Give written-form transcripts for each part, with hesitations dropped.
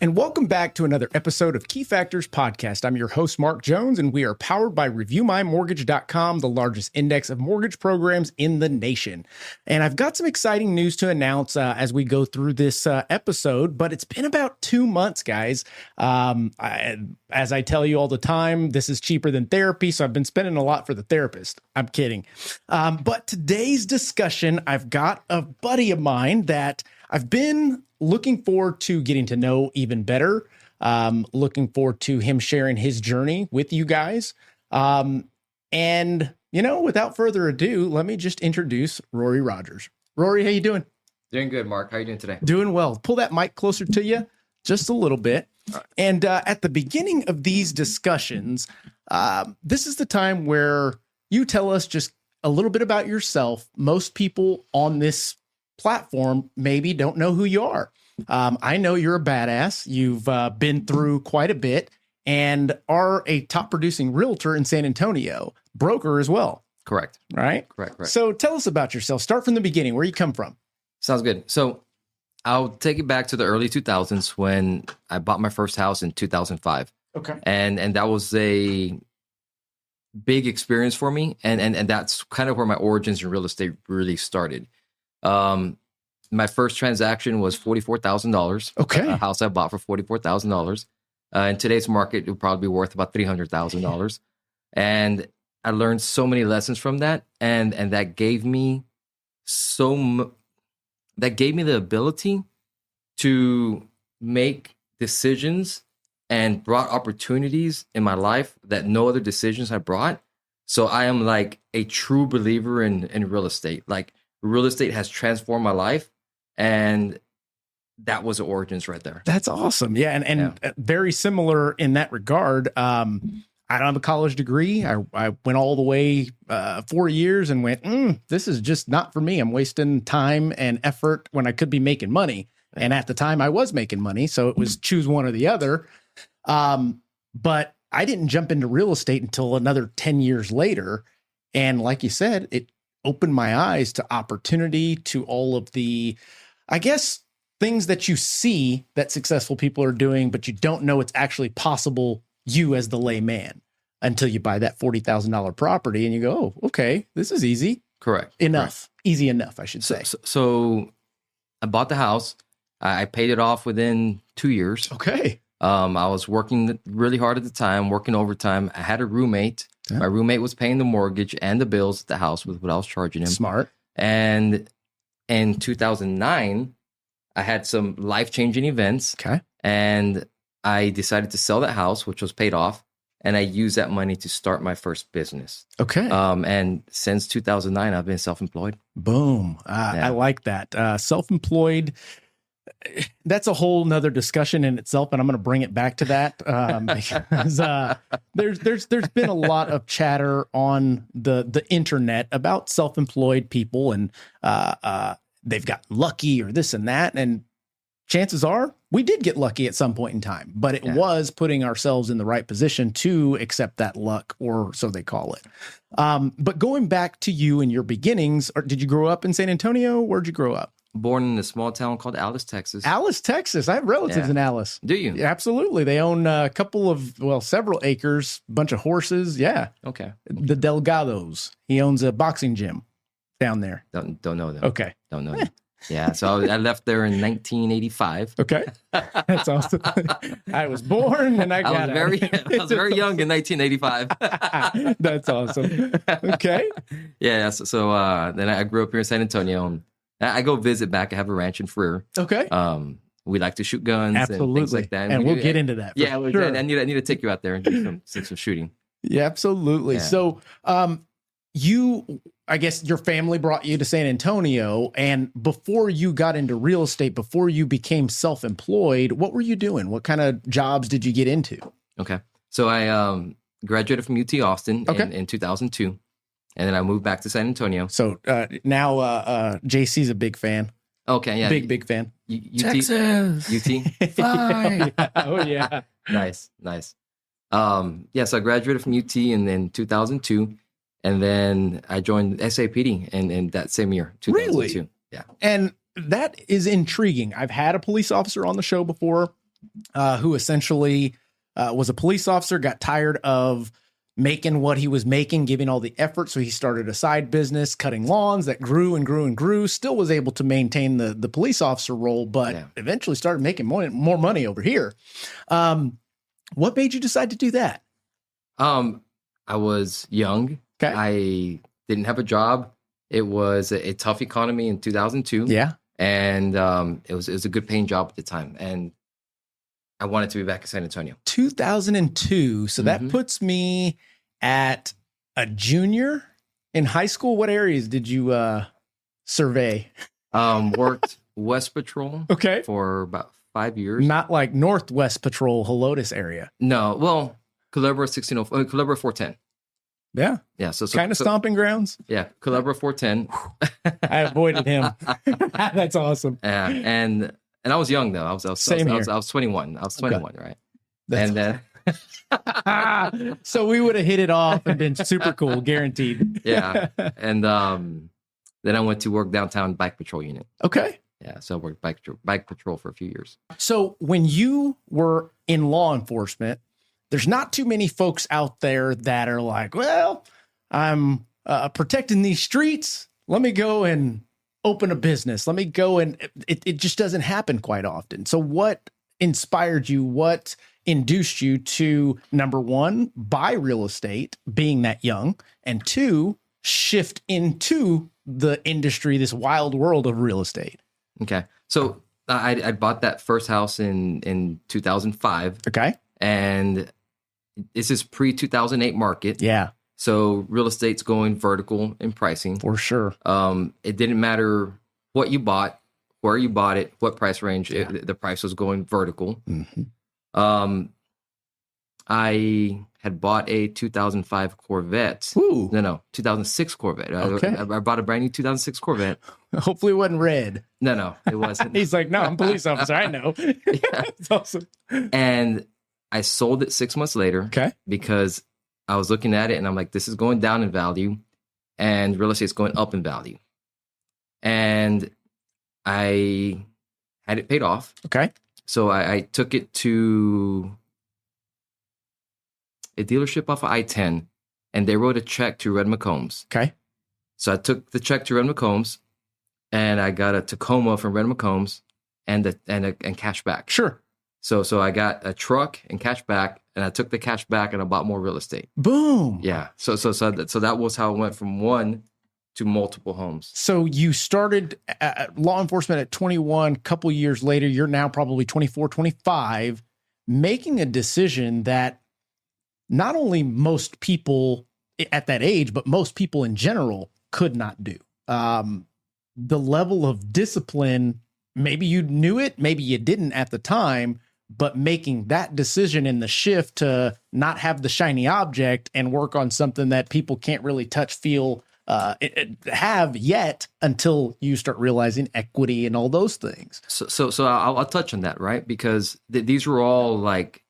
And welcome back to another episode of Key Factors Podcast. I'm your host, Mark Jones, and we are powered by ReviewMyMortgage.com, the largest index of mortgage programs in the nation. And I've got some exciting news to announce as we go through this episode, but it's been about 2 months, guys. As I tell you all the time, this is cheaper than therapy, so I've been spending a lot for the therapist. I'm kidding. But today's discussion, I've got a buddy of mine that I've been looking forward to getting to know even better. Looking forward to him sharing his journey with you guys. And, you know, without further ado, let me just introduce Rory Rogers. Rory, how you doing? Doing good, Mark. How are you doing today? Doing well. Pull that mic closer to you just a little bit. And at the beginning of these discussions, this is the time where you tell us just a little bit about yourself. Most people on this platform maybe don't know who you are. I know you're a badass. You've been through quite a bit and are a top producing realtor in San Antonio, broker as well. Correct. Right? Correct. So tell us about yourself. Start from the beginning, where you come from. Sounds good. So I'll take it back to the early 2000s when I bought my first house in 2005. Okay. And that was a big experience for me. And that's kind of where my origins in real estate really started. My first transaction was $44,000. Okay. A house I bought for $44,000. In today's market, it would probably be worth about $300,000. And I learned so many lessons from that. And that gave me that gave me the ability to make decisions and brought opportunities in my life that no other decisions had brought. So I am like a true believer in real estate. Like, real estate has transformed my life, and that was the origins right there. That's awesome. Yeah. And very similar in that regard. I don't have a college degree. I went all the way 4 years and went, this is just not for me. I'm wasting time and effort when I could be making money. And at the time I was making money. So it was choose one or the other. But I didn't jump into real estate until another 10 years later. And like you said, it opened my eyes to opportunity, to all of the, I guess, things that you see that successful people are doing, but you don't know it's actually possible, you as the layman, until you buy that $40,000 property and you go, oh, okay, this is easy. Correct. Enough. Correct. Easy enough, I should say. So I bought the house. I paid it off within 2 years. Okay. I was working really hard at the time, working overtime. I had a roommate. Yeah. My roommate was paying the mortgage and the bills at the house with what I was charging him. Smart. And in 2009, I had some life-changing events. Okay. And I decided to sell that house, which was paid off. And I used that money to start my first business. Okay. And since 2009, I've been self-employed. Boom. I like that. Self-employed. That's a whole nother discussion in itself, and I'm going to bring it back to that because there's been a lot of chatter on the internet about self-employed people and they've gotten lucky or this and that. And chances are we did get lucky at some point in time, but it was putting ourselves in the right position to accept that luck, or so they call it. But going back to you and your beginnings, did you grow up in San Antonio? Where'd you grow up? Born in a small town called Alice, Texas. Alice, Texas. I have relatives in Alice. Do you? Yeah, absolutely. They own a couple of, several acres, bunch of horses. Yeah. Okay. The Delgados. He owns a boxing gym down there. Don't know them. Okay. Don't know them. Yeah. So I left there in 1985. Okay. That's awesome. I was born and I was very young in 1985. That's awesome. Okay. Yeah. So then I grew up here in San Antonio. And I go visit back. I have a ranch in Freer. Okay. We like to shoot guns and things like that. And we'll get into that. Sure. I need to take you out there and do some shooting. Yeah, absolutely. Yeah. So I guess your family brought you to San Antonio, and before you got into real estate, before you became self-employed, what were you doing? What kind of jobs did you get into? Okay. So I graduated from UT Austin in 2002. And then I moved back to San Antonio. So now JC's a big fan. Okay, yeah. Big fan. Texas. UT? Fine. Oh, yeah. Nice. So I graduated from UT in 2002. And then I joined SAPD in that same year, 2002. Really? Yeah. And that is intriguing. I've had a police officer on the show before. who essentially was a police officer, got tired of making what he was making, giving all the effort. So he started a side business, cutting lawns that grew and grew and grew, still was able to maintain the police officer role, but eventually started making more money over here. What made you decide to do that? I was young. Okay. I didn't have a job. It was a tough economy in 2002. Yeah. And it was a good paying job at the time. And I wanted to be back in San Antonio. 2002. So that puts me at a junior in high school. What areas did you survey? Worked West Patrol for about 5 years. Not like Northwest Patrol, Helotes area. No, well, Culebra 1604, Culebra 410. Yeah. Yeah. So kind of stomping grounds. Yeah. Culebra 410. I avoided him. That's awesome. Yeah. And I was young though. I was 21. I was 21, right? That's and so we would have hit it off and been super cool, guaranteed. Yeah. And then I went to work downtown bike patrol unit. Okay. Yeah. So I worked bike patrol for a few years. So when you were in law enforcement, there's not too many folks out there that are like, well, I'm protecting these streets. Let me go and open a business. Let me go and it just doesn't happen quite often. So what inspired you? What induced you to, number one, buy real estate being that young, and two, shift into the industry, this wild world of real estate? Okay. So I bought that first house in 2005. Okay. And this is pre-2008 market. Yeah. So real estate's going vertical in pricing. For sure. It didn't matter what you bought, where you bought it, what price range, the price was going vertical. I had bought a 2005 Corvette. Ooh. No, 2006 Corvette. Okay. I bought a brand new 2006 Corvette. Hopefully it wasn't red. No, it wasn't. He's like, no, I'm a police officer. I know. It's awesome. And I sold it 6 months later. Okay. Because I was looking at it and I'm like, this is going down in value and real estate's going up in value. And I had it paid off. Okay. So I took it to a dealership off of I-10 and they wrote a check to Red McCombs. Okay. So I took the check to Red McCombs and I got a Tacoma from Red McCombs and cash back. Sure. So I got a truck and cash back, and I took the cash back and I bought more real estate. Boom. Yeah. So that was how it went from one to multiple homes. So you started law enforcement at 21, couple years later, you're now probably 24, 25, making a decision that not only most people at that age, but most people in general could not do. The level of discipline, maybe you knew it, maybe you didn't at the time, but making that decision in the shift to not have the shiny object and work on something that people can't really touch, feel, have yet until you start realizing equity and all those things. So I'll touch on that, right? Because these were all like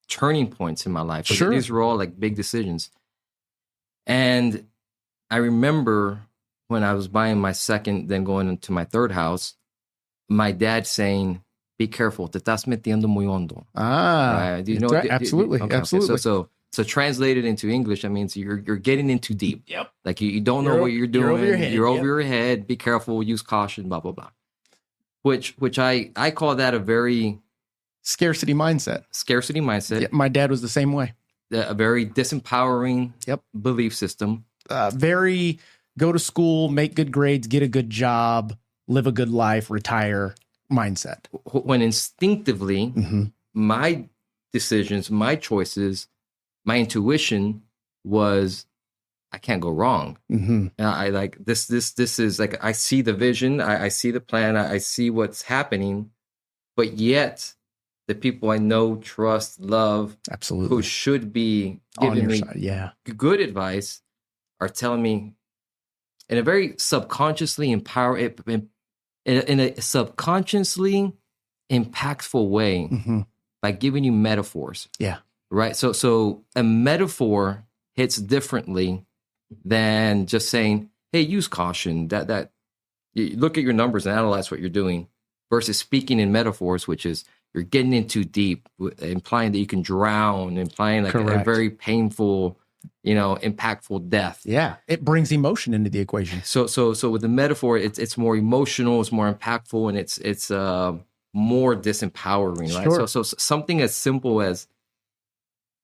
turning points in my life. Sure. These were all like big decisions. And I remember when I was buying my second, then going into my third house, my dad saying, be careful, te estás metiendo muy hondo. Right. Do you know? Right. Absolutely. Okay. Absolutely. So translated into English, that means you're getting in too deep. Yep. Like you don't know what you're doing. You're over your head. You're over your head. Be careful. Use caution. Blah blah blah. Which I call that a very scarcity mindset. Yeah, my dad was the same way. A very disempowering belief system. Very go to school, make good grades, get a good job, live a good life, retire mindset. When instinctively, my decisions, my choices, my intuition was, I can't go wrong. I like this is like, I see the vision, I see the plan, I see what's happening, but yet the people I know, trust, love, absolutely, who should be giving me good advice are telling me in a very subconsciously in a subconsciously impactful way by giving you metaphors. Yeah. Right. So a metaphor hits differently than just saying, hey, use caution. That you look at your numbers and analyze what you're doing versus speaking in metaphors, which is you're getting in too deep, implying that you can drown, implying like a Correct. very painful, impactful death. Yeah, it brings emotion into the equation. So with the metaphor, it's more emotional, it's more impactful, and it's more disempowering, right? Sure. So something as simple as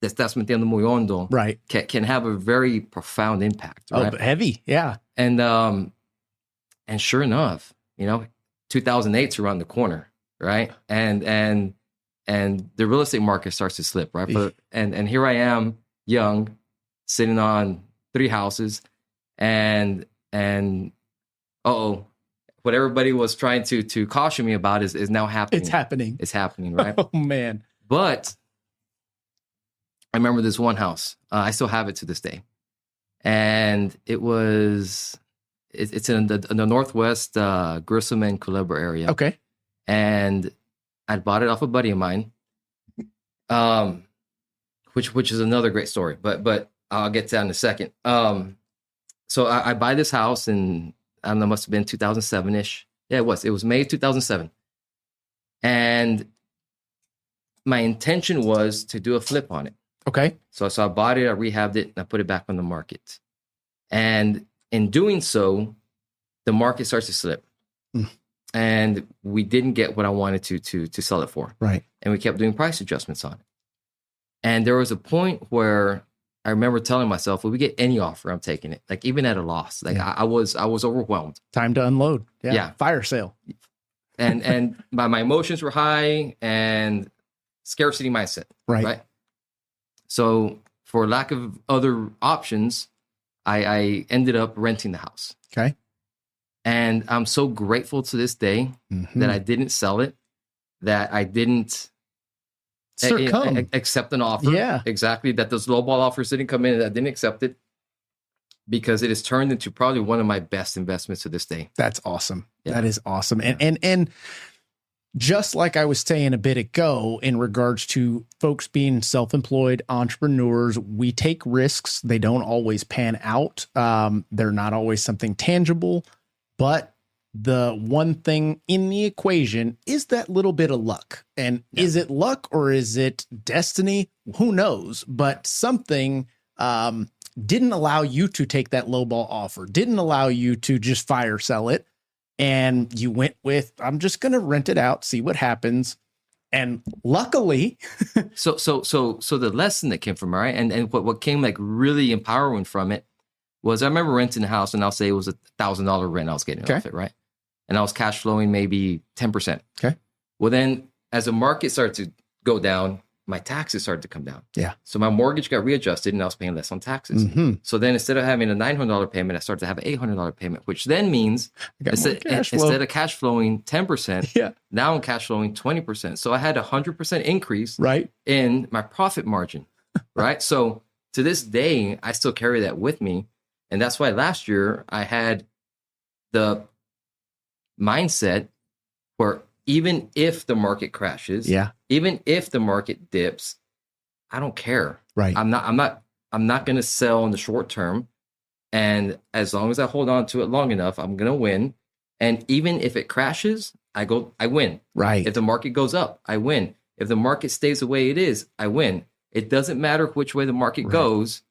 "te estás metiendo muy hondo," Right. can have a very profound impact, right? Oh, heavy. Yeah. And sure enough, 2008's around the corner, right? And the real estate market starts to slip, right? And here I am, young, sitting on 3 houses, and what everybody was trying to caution me about is now happening. It's happening. It's happening, right? Oh man. But I remember this one house. I still have it to this day, and it's in the Northwest Grissom and Culebra area. Okay. And I bought it off a buddy of mine, which is another great story. But I'll get to that in a second. So I buy this house, and I don't know, must have been 2007-ish. Yeah, it was May 2007. And my intention was to do a flip on it. Okay. So I bought it, I rehabbed it, and I put it back on the market. And in doing so, the market starts to slip. Mm. And we didn't get what I wanted to sell it for. Right. And we kept doing price adjustments on it. And there was a point where I remember telling myself, if we get any offer, I'm taking it. Like even at a loss. Like I was overwhelmed. Time to unload. Yeah. Fire sale. And my emotions were high and scarcity mindset. Right. So for lack of other options, I ended up renting the house. Okay. And I'm so grateful to this day that I didn't sell it, that I didn't accept an offer. Yeah. Exactly. That those lowball offers didn't come in, and I didn't accept it, because it has turned into probably one of my best investments to this day. That's awesome. Yeah. That is awesome. And just like I was saying a bit ago, in regards to folks being self-employed entrepreneurs, we take risks. They don't always pan out. They're not always something tangible, but the one thing in the equation is that little bit of luck. And is it luck or is it destiny? Who knows? But something didn't allow you to take that lowball offer, didn't allow you to just fire sell it. And you went with, I'm just going to rent it out, see what happens. And luckily, so the lesson that came from it, right? And what came like really empowering from it was, I remember renting a house, and I'll say it was $1,000 rent I was getting off it, right? And I was cash flowing maybe 10%. Okay. Well, then as the market started to go down, my taxes started to come down. Yeah. So my mortgage got readjusted, and I was paying less on taxes. So then instead of having a $900 payment, I started to have an $800 payment, which then means instead of cash flowing 10%, now I'm cash flowing 20%. So I had a 100% increase in my profit margin, right? So to this day, I still carry that with me. And that's why last year I had the mindset where even if the market crashes, even if the market dips, I don't care. Right. I'm not going to sell in the short term. And as long as I hold on to it long enough, I'm going to win. And even if it crashes, I win. Right. If the market goes up, I win. If the market stays the way it is, I win. It doesn't matter which way the market goes.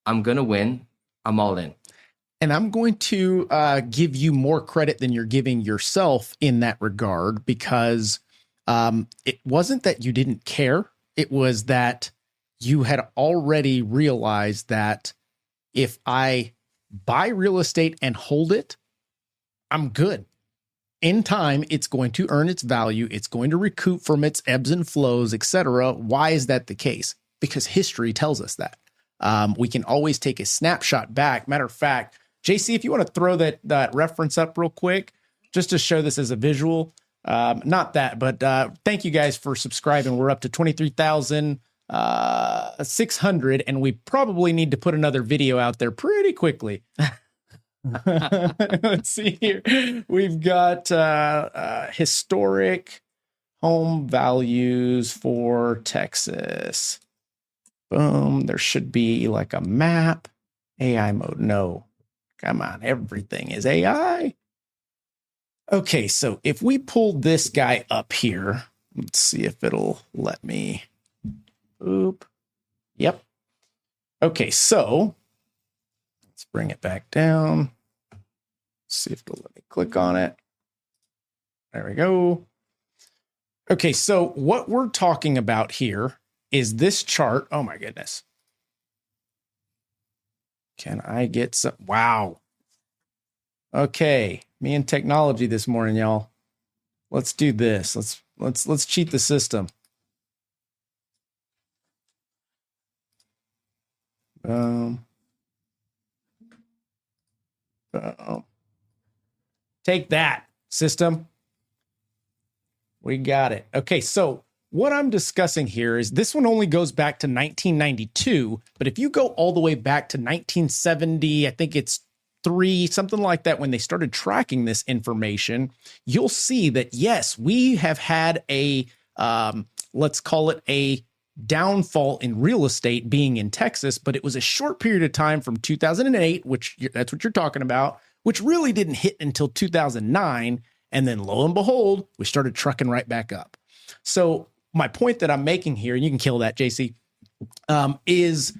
I'm going to win. I'm all in. And I'm going to give you more credit than you're giving yourself in that regard, because it wasn't that you didn't care. It was that you had already realized that if I buy real estate and hold it, I'm good. In time, it's going to earn its value. It's going to recoup from its ebbs and flows, etc. Why is that the case? Because history tells us that. We can always take a snapshot back. Matter of fact, JC, if you want to throw that reference up real quick, just to show this as a visual. Not that, but thank you guys for subscribing. We're up to 23,600, and we probably need to put another video out there pretty quickly. Let's see here. We've got historic home values for Texas. Boom. There should be like a map. AI mode. No. Come on. Everything is AI. Okay. So if we pull this guy up here, Let's see if it'll let me. Oop. Yep. Okay, so let's bring it back down. See if it'll let me click on it. There we go. Okay, so what we're talking about here is this chart. Oh my goodness. Can I get some? Wow. Okay, me and technology this morning, y'all. Let's do this. Let's cheat the system. Take that, system. We got it. Okay, so what I'm discussing here is this one only goes back to 1992, but if you go all the way back to 1970, I think it's something like that, when they started tracking this information, you'll see that, yes, we have had a, let's call it a downfall in real estate being in Texas, but it was a short period of time from 2008, which that's what you're talking about, which really didn't hit until 2009. And then lo and behold, we started trucking right back up. So my point that I'm making here, and you can kill that, JC, is,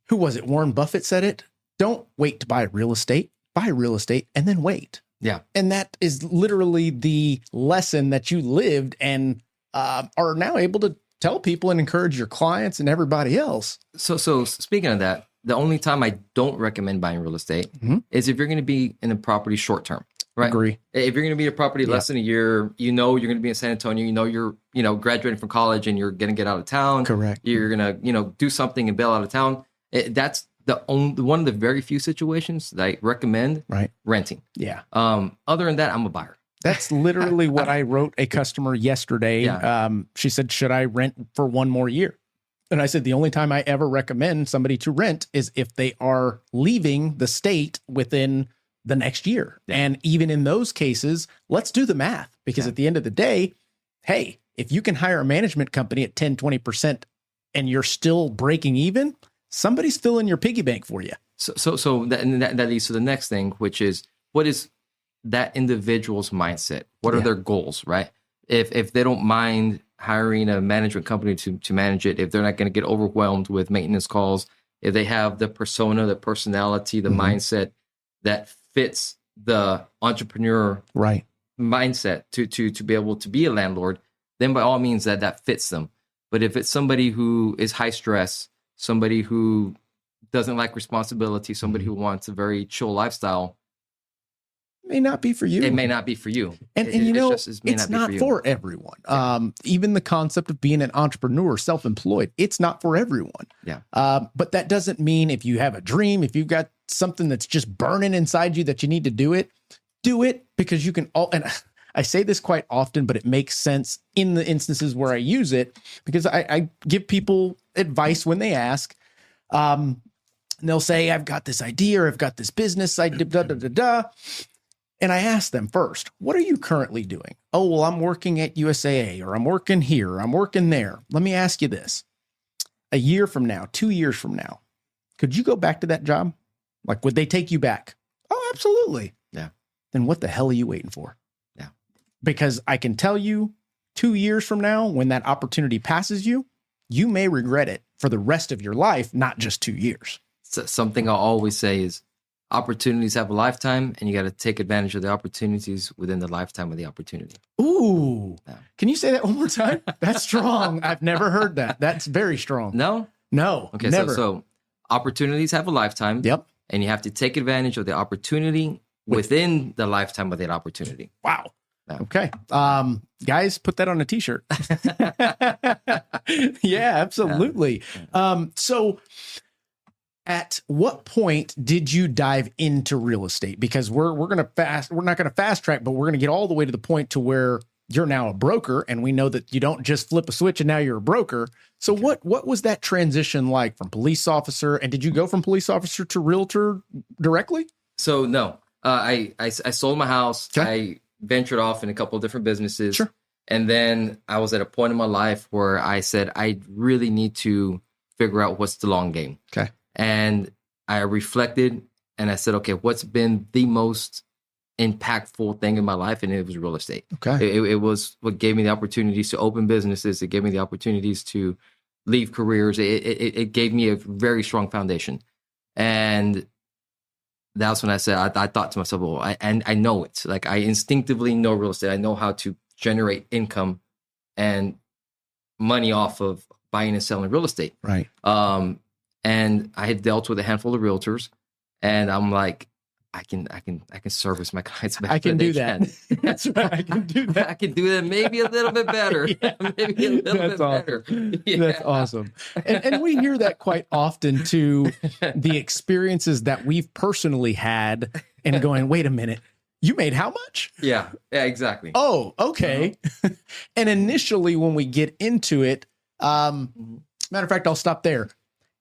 who was it? Warren Buffett said it. Don't wait to buy real estate, buy real estate and then wait. Yeah. And that is literally the lesson that you lived and are now able to tell people and encourage your clients and everybody else. So speaking of that, the only time I don't recommend buying real estate is if you're going to be in a property short term. Right. Agree. If you're going to be in a property less than a year, you're going to be in San Antonio, you're graduating from college and you're going to get out of town. Correct. You're going to, do something and bail out of town. That's one of the very few situations that I recommend renting. Yeah. Other than that, I'm a buyer. That's literally what I wrote a customer yesterday. Yeah. She said, should I rent for one more year? And I said, the only time I ever recommend somebody to rent is if they are leaving the state within the next year. Yeah. And even in those cases, let's do the math, because at the end of the day, hey, if you can hire a management company at 10, 20% and you're still breaking even, somebody's filling your piggy bank for you. So that leads to the next thing, which is, what is that individual's mindset? What are their goals, right? If they don't mind hiring a management company to manage it, if they're not going to get overwhelmed with maintenance calls, if they have the persona, the personality, the mindset that fits the entrepreneur mindset to be able to be a landlord, then by all means that fits them. But if it's somebody who is high stress, somebody who doesn't like responsibility, somebody who wants a very chill lifestyle, may not be for you. It may not be for you. And it's not for everyone. Yeah. Even the concept of being an entrepreneur, self-employed, it's not for everyone. Yeah. But that doesn't mean if you have a dream, if you've got something that's just burning inside you that you need to do it, because you can and I say this quite often, but it makes sense in the instances where I use it, because I give people advice when they ask. And they'll say, I've got this idea, or I've got this business, and I ask them first, what are you currently doing? Oh, well, I'm working at USAA, or I'm working here, or I'm working there. Let me ask you this. A year from now, 2 years from now, could you go back to that job? Like, would they take you back? Oh, absolutely. Yeah. Then what the hell are you waiting for? Yeah. Because I can tell you 2 years from now, when that opportunity passes you, you may regret it for the rest of your life, not just 2 years. So something I always say is, opportunities have a lifetime, and you got to take advantage of the opportunities within the lifetime of the opportunity. Ooh. Yeah. Can you say that one more time? That's strong. I've never heard that. That's very strong. No? Okay. Never. So opportunities have a lifetime. Yep. And you have to take advantage of the opportunity within the lifetime of that opportunity. Wow. Yeah. Okay. Guys, put that on a t-shirt. Yeah, absolutely. Yeah. So at what point did you dive into real estate? Because we're not going to fast track, but we're going to get all the way to the point to where you're now a broker, and we know that you don't just flip a switch and now you're a broker. So what was that transition like from police officer? And did you go from police officer to realtor directly? So no, I sold my house. Okay. I ventured off in a couple of different businesses. Sure. And then I was at a point in my life where I said, I really need to figure out what's the long game. Okay. And I reflected and I said, okay, what's been the most impactful thing in my life, and it was real estate. Okay. It was what gave me the opportunities to open businesses. It gave me the opportunities to leave careers. It gave me a very strong foundation. And that's when I said, I thought to myself, well, I know it. Like, I instinctively know real estate. I know how to generate income and money off of buying and selling real estate. Right. And I had dealt with a handful of realtors, and I'm like, I can service my clients better. I can than do they that. can. That's right. I can do that. I can do that maybe a little bit better. Yeah. Maybe a little That's bit awesome. better. Yeah. That's awesome. And we hear that quite often too, the experiences that we've personally had and going, wait a minute, you made how much? Yeah, exactly. Oh, okay. And initially when we get into it, matter of fact, I'll stop there.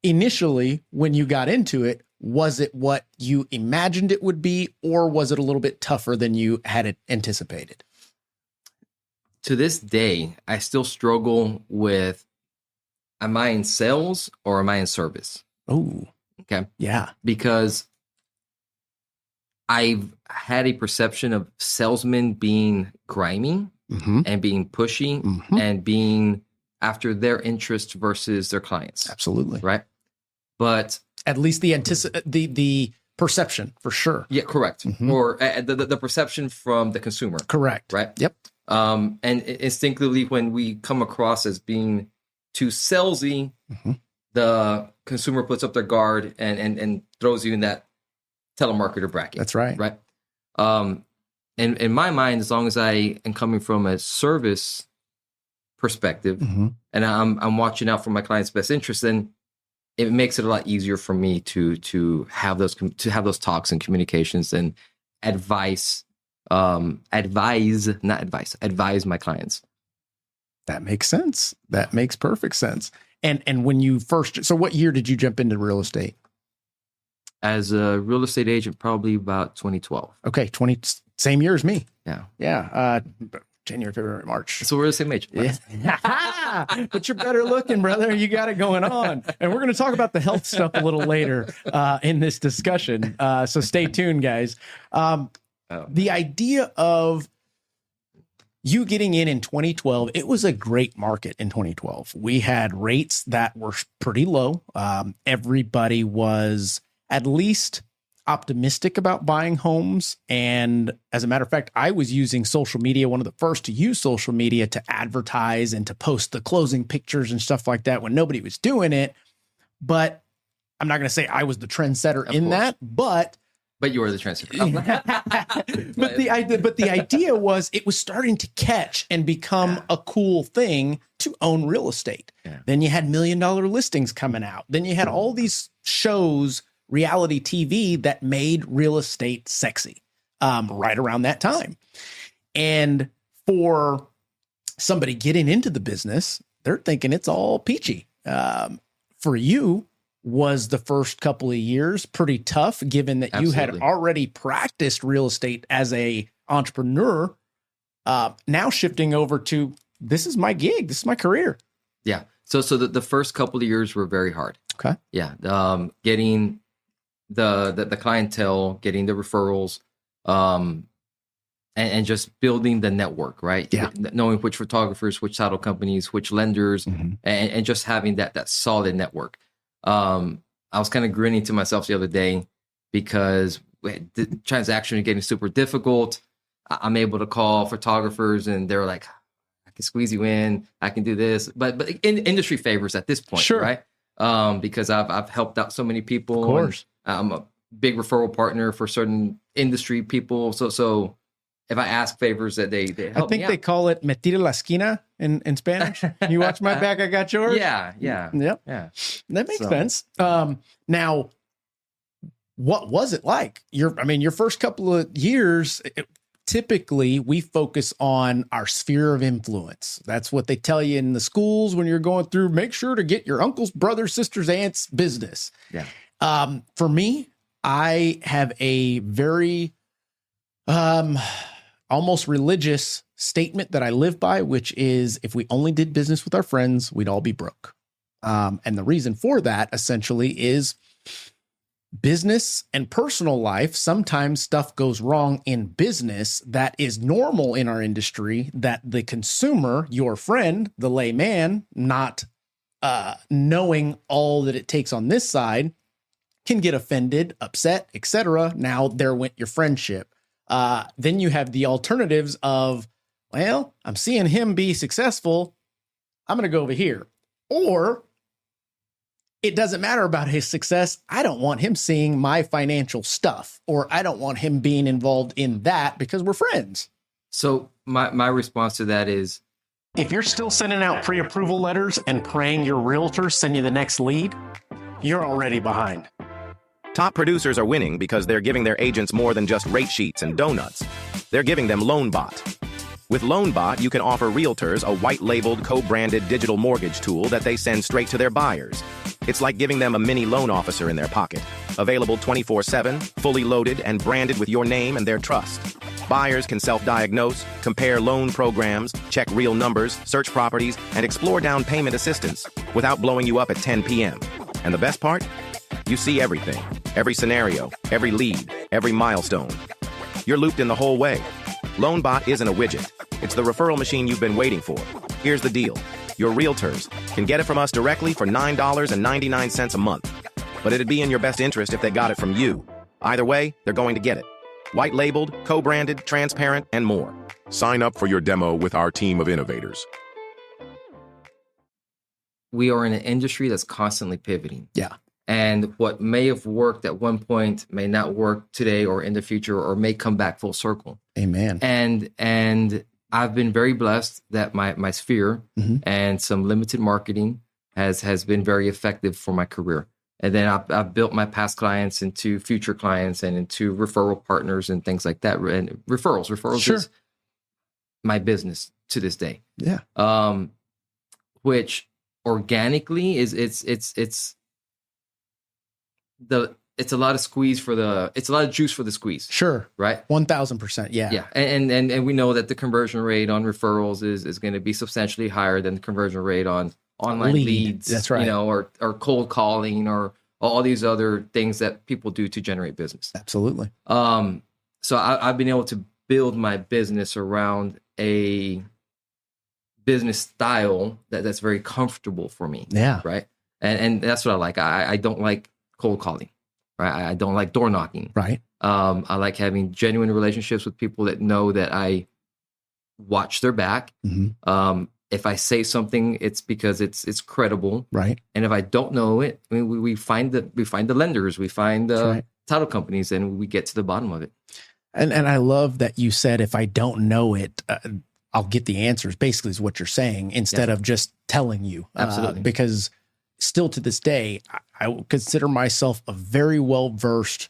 Initially, when you got into it, was it what you imagined it would be, or was it a little bit tougher than you had anticipated? To this day, I still struggle with, am I in sales or am I in service? Oh, Okay. yeah. Because I've had a perception of salesmen being grimy and being pushy and being after their interest versus their clients. Absolutely. Right. But at least the perception, for sure. yeah, correct. Or the perception from the consumer. Correct. Right. Yep. And instinctively, when we come across as being too salesy, the consumer puts up their guard and throws you in that telemarketer bracket. That's right. Right. And in my mind, as long as I am coming from a service perspective and I'm watching out for my client's best interest, then it makes it a lot easier for me to have those talks and communications and advise my clients. That makes sense. That makes perfect sense. And when you first, so what year did you jump into real estate? As a real estate agent, probably about 2012. Okay, same year as me. Yeah. Yeah. January, February, March. So we're the same age. Right? Yeah. But you're better looking, brother. You got it going on. And we're going to talk about the health stuff a little later in this discussion. So stay tuned, guys. The idea of you getting in 2012, it was a great market in 2012. We had rates that were pretty low. Everybody was at least optimistic about buying homes. And as a matter of fact, I was using social media, one of the first to use social media to advertise and to post the closing pictures and stuff like that when nobody was doing it. But I'm not going to say I was the trendsetter in that, but you were the trendsetter. but the idea was it was starting to catch and become a cool thing to own real estate. Yeah. Then you had $1 million listings coming out. Then you had all these shows, reality TV, that made real estate sexy right around that time. And for somebody getting into the business, they're thinking it's all peachy. For you, was the first couple of years pretty tough, given that you had already practiced real estate as a entrepreneur, now shifting over to, this is my gig, this is my career? Yeah. So the first couple of years were very hard. Okay. Yeah. Getting the clientele, getting the referrals, and just building the network, right? Yeah. Knowing which photographers, which title companies, which lenders, and just having that solid network. I was kind of grinning to myself the other day because the transaction is getting super difficult. I'm able to call photographers and they're like, I can squeeze you in, I can do this, but industry favors at this point, sure, right? Because I've helped out so many people. Of course. I'm a big referral partner for certain industry people. So if I ask favors, that they help me out. They call it metir la esquina in Spanish. You watch my back, I got yours. Yeah. Yep. Yeah. That makes sense. Now, what was it like? Your first couple of years, typically we focus on our sphere of influence. That's what they tell you in the schools when you're going through. Make sure to get your uncle's, brother's, sister's, aunt's business. Yeah. For me, I have a very almost religious statement that I live by, which is, if we only did business with our friends, we'd all be broke. And the reason for that essentially is business and personal life, sometimes stuff goes wrong in business that is normal in our industry that the consumer, your friend, the layman, not knowing all that it takes on this side, can get offended, upset, etc. Now there went your friendship. Then you have the alternatives of, well, I'm seeing him be successful, I'm going to go over here. Or it doesn't matter about his success. I don't want him seeing my financial stuff, or I don't want him being involved in that because we're friends. So my response to that is, if you're still sending out pre-approval letters and praying your realtor send you the next lead, you're already behind. Top producers are winning because they're giving their agents more than just rate sheets and donuts. They're giving them LoanBot. With LoanBot, you can offer realtors a white-labeled, co-branded digital mortgage tool that they send straight to their buyers. It's like giving them a mini loan officer in their pocket. Available 24/7, fully loaded, and branded with your name and their trust. Buyers can self-diagnose, compare loan programs, check real numbers, search properties, and explore down payment assistance without blowing you up at 10 p.m. And the best part? You see everything, every scenario, every lead, every milestone. You're looped in the whole way. LoanBot isn't a widget. It's the referral machine you've been waiting for. Here's the deal. Your realtors can get it from us directly for $9.99 a month. But it'd be in your best interest if they got it from you. Either way, they're going to get it. White labeled, co-branded, transparent, and more. Sign up for your demo with our team of innovators. we are in an industry that's constantly pivoting. Yeah. And what may have worked at one point may not work today or in the future, or may come back full circle. Amen. And I've been very blessed that my sphere and some limited marketing has been very effective for my career. And then I've built my past clients into future clients and into referral partners and things like that. And referrals Sure. is my business to this day. Yeah. Which organically is it's a lot of squeeze for the, it's a lot of juice for the squeeze. Sure. Right. 1000%. Yeah. Yeah. And we know that the conversion rate on referrals is going to be substantially higher than the conversion rate on online leads. That's right. You know, or cold calling or all these other things that people do to generate business. Absolutely. So I've been able to build my business around a business style that's very comfortable for me. Yeah. Right. And that's what I like. I don't like cold calling, right? I don't like door knocking. Right. I like having genuine relationships with people that know that I watch their back. If I say something, it's because it's credible. Right. And if I don't know it, I mean, we find the lenders, we find the title companies, and we get to the bottom of it. And I love that you said, if I don't know it, I'll get the answers, basically is what you're saying, instead of just telling you. Absolutely. Because still to this day, I would consider myself a very well-versed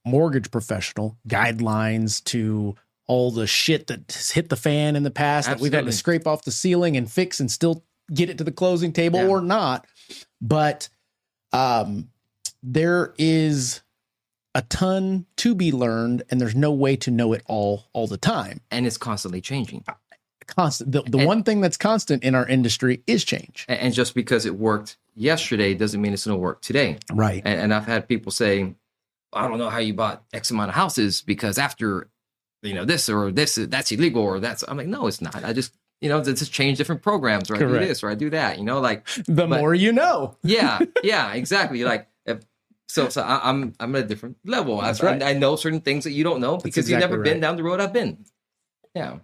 mortgage professional, guidelines to all the shit that has hit the fan in the past that we've had to scrape off the ceiling and fix and still get it to the closing table or not. But there is a ton to be learned, and there's no way to know it all the time. And it's constantly changing. Constant. The one thing that's constant in our industry is change. And just because it worked yesterday doesn't mean it's going to work today. Right. And I've had people say, I don't know how you bought X amount of houses because after, this or this, that's illegal or that's, I'm like, no, it's not. I just, just change different programs, or I do this or I do that, more you know. Yeah, exactly. Like, so I'm at a different level. That's right. I know certain things that you don't know because you've never been down the road I've been. Yeah.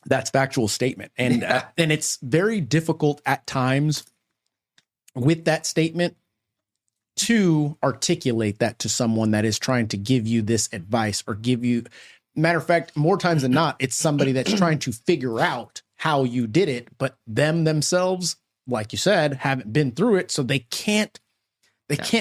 That's factual statement. And and it's very difficult at times with that statement to articulate that to someone that is trying to give you this advice or give you, matter of fact, more times than not, it's somebody that's trying to figure out how you did it, but themselves, like you said, haven't been through it. So they can't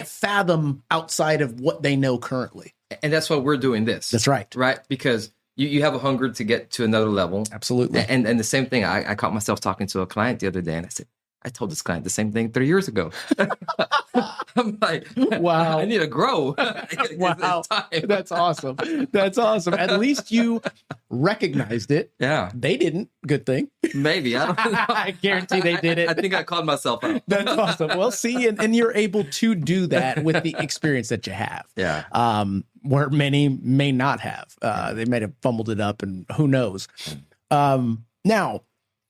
fathom outside of what they know currently. And that's why we're doing this. That's right. Right. Because you have a hunger to get to another level. Absolutely. And the same thing, I caught myself talking to a client the other day and I said, I told this client the same thing 3 years ago. I'm like, Wow. I need to grow. Wow. It's time. That's awesome. That's awesome. At least you recognized it. Yeah, They didn't. Good thing. maybe. I don't know. I guarantee they did it. I think I called myself out. That's awesome. Well, see, and you're able to do that with the experience that you have. Yeah. Where many may not have. They might have fumbled it up, and who knows. Now,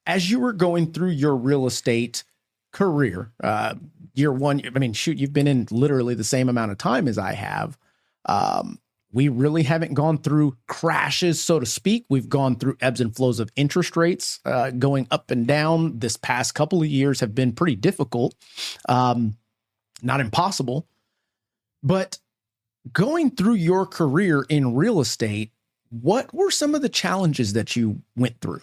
as you were going through your real estate career, year one, I mean, shoot, you've been in literally the same amount of time as I have. We really haven't gone through crashes, so to speak. We've gone through ebbs and flows of interest rates going up and down. This past couple of years have been pretty difficult, not impossible. But going through your career in real estate, what were some of the challenges that you went through?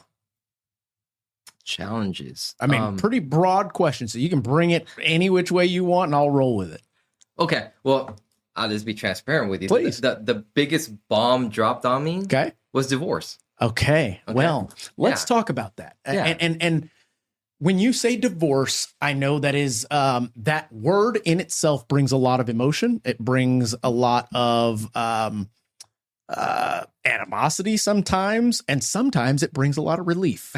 Challenges. I mean, pretty broad question, so you can bring it any which way you want, and I'll roll with it. Okay. Well, I'll just be transparent with you. Please. The biggest bomb dropped on me Okay. was divorce. Okay. Okay. Well, let's Yeah. talk about that. Yeah. And when you say divorce, I know that is that word in itself brings a lot of emotion. It brings a lot of animosity sometimes, and sometimes it brings a lot of relief.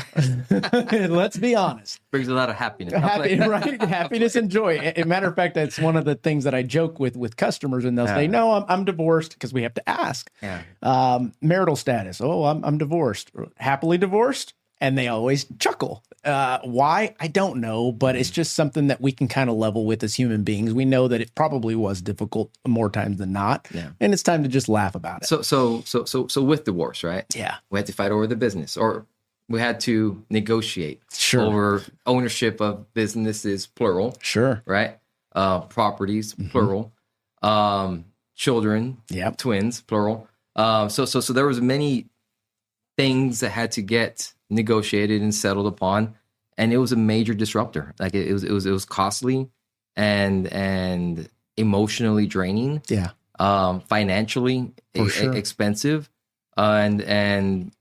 Let's be honest. Brings a lot of happiness. Right? Happiness and joy. A matter of fact, that's one of the things that I joke with customers, and they'll say, "No, I'm divorced," because we have to ask. Yeah. Marital status. Oh, I'm divorced. Happily divorced. And they always chuckle. Why? I don't know, but it's just something that we can kind of level with as human beings. We know that it probably was difficult more times than not. Yeah. And it's time to just laugh about it. So with divorce, right? Yeah. We had to fight over the business, or we had to negotiate Sure. over ownership of businesses, plural, Sure. right? Properties, plural. Children, Yep. twins, plural. So there was many things that had to get negotiated and settled upon, and it was a major disruptor. Like it was costly and emotionally draining. Yeah. Financially For sure. expensive, and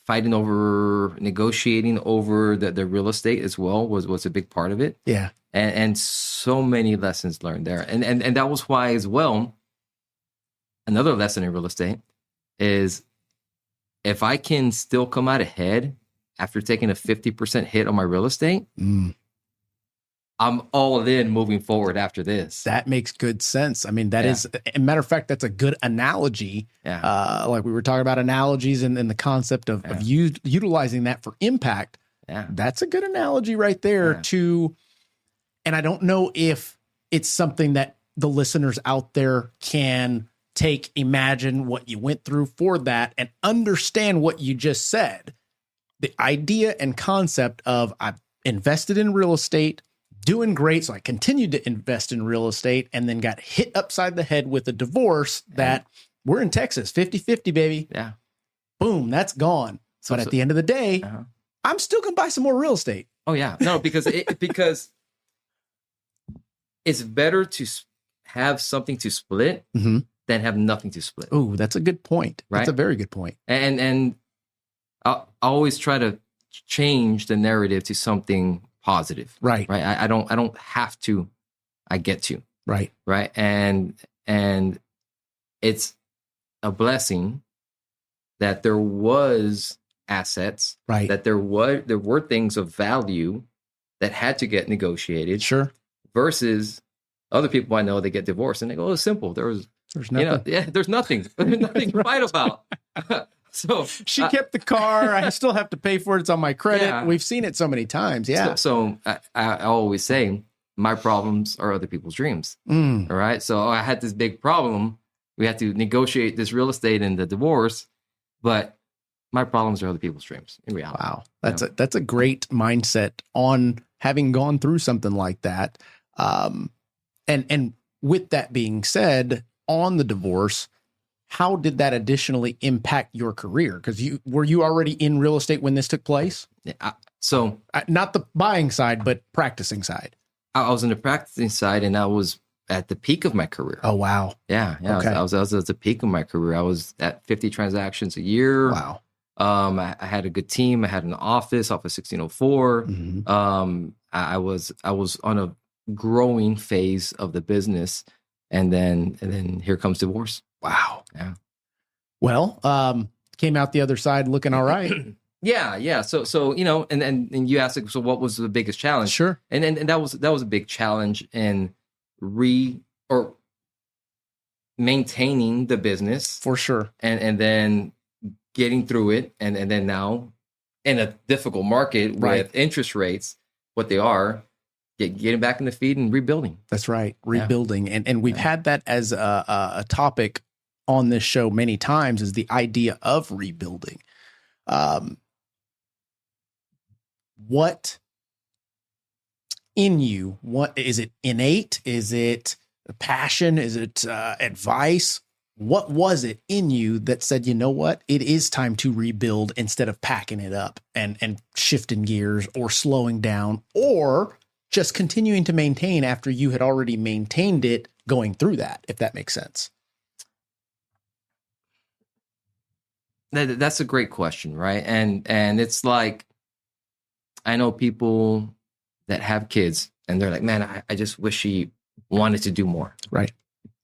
negotiating over the real estate as well was a big part of it. Yeah. And so many lessons learned there. And that was why as well, another lesson in real estate is if I can still come out ahead after taking a 50% hit on my real estate, I'm all in moving forward after this. That makes good sense. I mean, that Yeah. is, a matter of fact, that's a good analogy. Yeah. Like we were talking about analogies and the concept of utilizing that for impact. Yeah. That's a good analogy right there Yeah. and I don't know if it's something that the listeners out there can imagine what you went through for that and understand what you just said. The idea and concept of I've invested in real estate, doing great. So I continued to invest in real estate and then got hit upside the head with a divorce that we're in Texas, 50-50, baby. Yeah. Boom, that's gone. But at the end of the day, I'm still going to buy some more real estate. Oh yeah. No, because because it's better to have something to split than have nothing to split. Oh, that's a good point. Right? That's a very good point. And I always try to change the narrative to something positive. Right. Right. I don't have to. I get to. Right. Right. And it's a blessing that there was assets. Right. That there were things of value that had to get negotiated. Sure. Versus other people I know, they get divorced and they go, "Oh, it's simple. There's nothing. There's nothing. There's nothing to fight about." So she kept the car. I still have to pay for it. It's on my credit. Yeah. We've seen it so many times. Yeah. So I always say my problems are other people's dreams. All right. So I had this big problem. We had to negotiate this real estate and the divorce, but my problems are other people's dreams in reality. Wow. That's a great mindset on having gone through something like that. And with that being said, on the divorce, how did that additionally impact your career? Because were you already in real estate when this took place? Yeah, Not the buying side, but practicing side. I was in the practicing side, and I was at the peak of my career. Oh, wow. Yeah. Okay. I was at the peak of my career. I was at 50 transactions a year. Wow. I had a good team. I had an office 1604. Mhm. I was on a growing phase of the business, and then here comes divorce. Wow. Yeah. Well, came out the other side looking all right. Yeah. So and you asked, like, so what was the biggest challenge? Sure. And that was a big challenge in maintaining the business For sure. and then getting through it, and then now in a difficult market Right. with interest rates what they are, getting back in the feed and rebuilding. That's right. Rebuilding. And we've had that as a topic on this show many times, is the idea of rebuilding. What in you, what is it, innate? Is it passion? Is it advice? What was it in you that said, you know what, it is time to rebuild instead of packing it up and shifting gears or slowing down, or just continuing to maintain after you had already maintained it going through that, if that makes sense? That's a great question, right? And it's like, I know people that have kids and they're like, man, I just wish he wanted to do more. Right.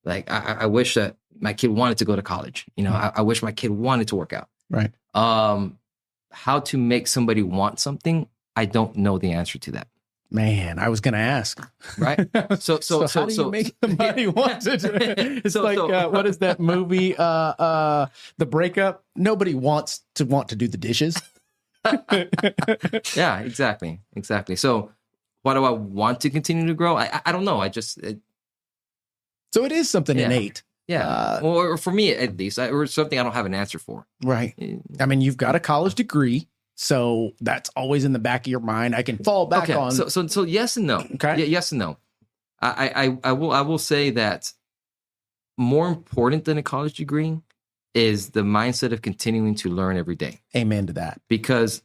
Like, I wish that my kid wanted to go to college. I wish my kid wanted to work out. Right. How to make somebody want something, I don't know the answer to that. Man, I was going to ask. Right. So how do you make somebody want to do it? It's what is that movie? The Breakup. Nobody wants to do the dishes. Yeah, exactly. So why do I want to continue to grow? I don't know. So it is something innate. Yeah. Or for me, at least, or something I don't have an answer for. Right. I mean, you've got a college degree, so that's always in the back of your mind. I can fall back on. So yes and no. Okay. Yeah, yes and no. I will say that more important than a college degree is the mindset of continuing to learn every day. Amen to that. Because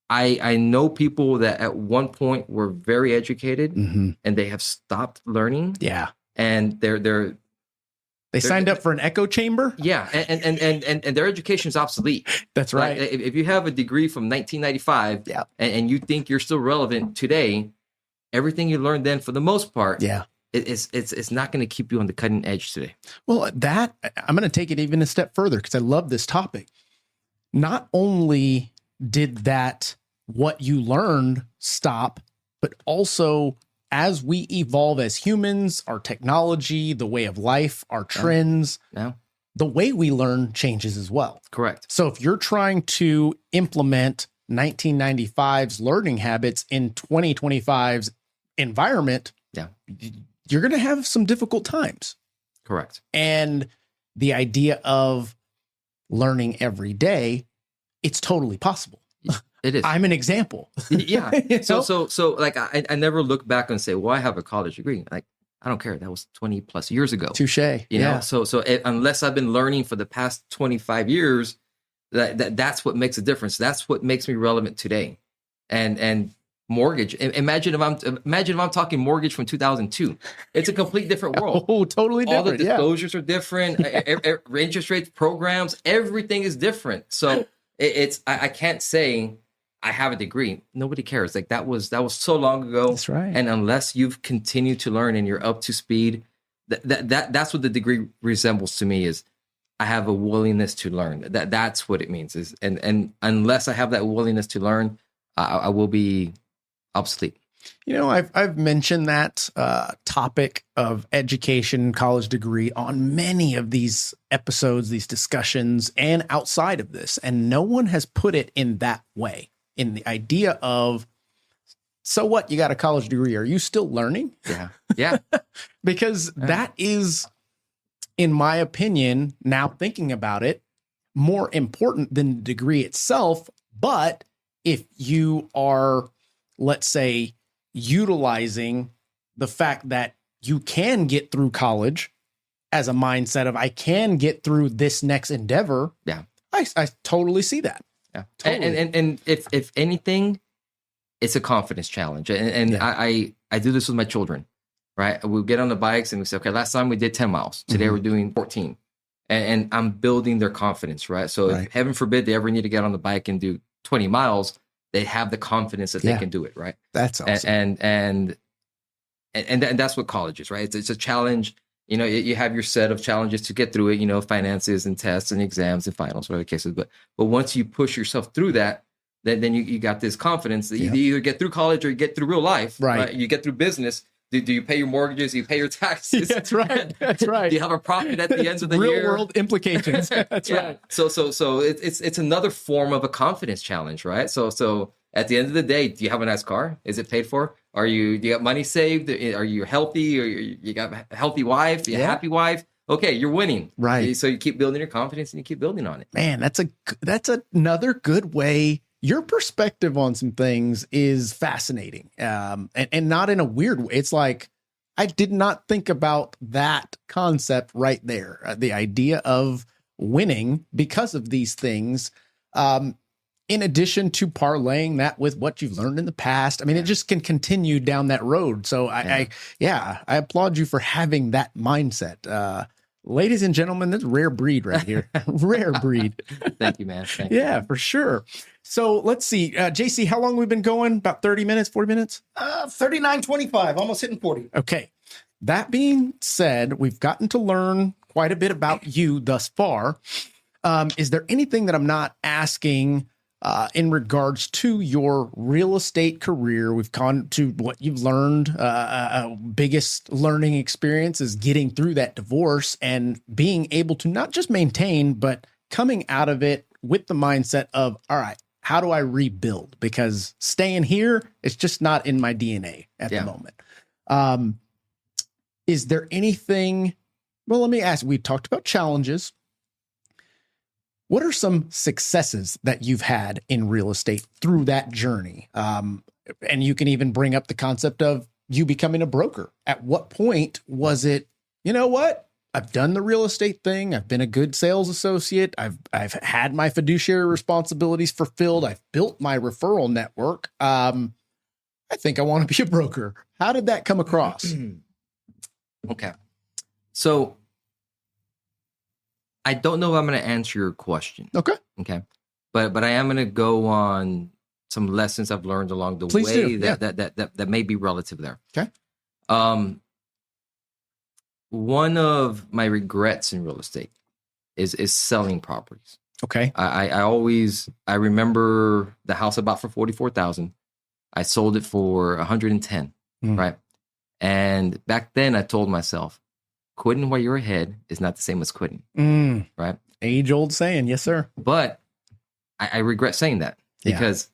I know people that at one point were very educated and they have stopped learning. Yeah. And they signed up for an echo chamber. Yeah, and their education is obsolete. That's right. Like, if you have a degree from 1995, and you think you're still relevant today, everything you learned then, for the most part, it's not going to keep you on the cutting edge today. Well, that I'm going to take it even a step further because I love this topic. Not only did that what you learned stop, but also, as we evolve as humans, our technology, the way of life, our trends, the way we learn changes as well. Correct. So if you're trying to implement 1995's learning habits in 2025's environment, you're going to have some difficult times. Correct. And the idea of learning every day, it's totally possible. It is. I'm an example. Yeah. So like, I never look back and say, well, I have a college degree. Like, I don't care. That was 20 plus years ago. Touche. You know? So unless I've been learning for the past 25 years, that's what makes a difference. That's what makes me relevant today. And mortgage. Imagine if I'm talking mortgage from 2002. It's a complete different world. Oh, totally different. All the disclosures are different. Interest rates, programs, everything is different. So I can't say I have a degree. Nobody cares. Like, that was so long ago. That's right. And unless you've continued to learn and you're up to speed, that's what the degree resembles to me, is I have a willingness to learn. That's what it means. And unless I have that willingness to learn, I will be obsolete. You know, I've mentioned that topic of education, college degree on many of these episodes, these discussions, and outside of this. And no one has put it in that way, in the idea of, so what, you got a college degree, are you still learning? Yeah. Because that is, in my opinion, now thinking about it, more important than the degree itself. But if you are, let's say, utilizing the fact that you can get through college as a mindset of, I can get through this next endeavor. Yeah. I totally see that. Yeah. Totally. And if anything, it's a confidence challenge. And I do this with my children, right? We'll get on the bikes and we say, okay, last time we did 10 miles. Today we're doing 14. and I'm building their confidence, right? So Right. if heaven forbid they ever need to get on the bike and do 20 miles, they have the confidence that they can do it, right? That's awesome. And that's what college is, right? It's a challenge. You know, you have your set of challenges to get through it, you know, finances and tests and exams and finals, whatever the case is. But once you push yourself through that, then you got this confidence that you either get through college or you get through real life, right? You get through business. Do you pay your mortgages? Do you pay your taxes? That's right. That's right. Do you have a profit at the end of the real year? Real world implications. That's right. So it's another form of a confidence challenge, right? So at the end of the day, do you have a nice car? Is it paid for? Do you got money saved? Are you healthy? Or you got a healthy wife? You a happy wife? Okay, you're winning. Right. So you keep building your confidence and you keep building on it. Man, that's another good way. Your perspective on some things is fascinating, and not in a weird way. It's like, I did not think about that concept right there. The idea of winning because of these things, in addition to parlaying that with what you've learned in the past. I mean, it just can continue down that road. So I applaud you for having that mindset. Ladies and gentlemen, that's a rare breed right here. Rare breed. Thank you, man. Thank you. Yeah, for sure. So let's see. JC, how long we've been going? About 30 minutes, 40 minutes? 39:25, almost hitting 40. Okay. That being said, we've gotten to learn quite a bit about you thus far. Is there anything that I'm not asking in regards to your real estate career? We've gone to what you've learned. Biggest learning experience is getting through that divorce and being able to not just maintain, but coming out of it with the mindset of, all right, how do I rebuild? Because staying here, it's just not in my DNA at the moment. Is there anything, well, let me ask, we talked about challenges. What are some successes that you've had in real estate through that journey? And you can even bring up the concept of you becoming a broker. At what point was it, you know what? I've done the real estate thing. I've been a good sales associate. I've had my fiduciary responsibilities fulfilled. I've built my referral network. I think I want to be a broker. How did that come across? Okay. So I don't know if I'm going to answer your question. Okay. Okay. But I am going to go on some lessons I've learned along the Please way do. that may be relative there. Okay. One of my regrets in real estate is selling properties. Okay. I remember the house I bought for $44,000. I sold it for $110. Right. And back then I told myself, quitting while you're ahead is not the same as quitting. Right. Age old saying. Yes, sir. But I regret saying that because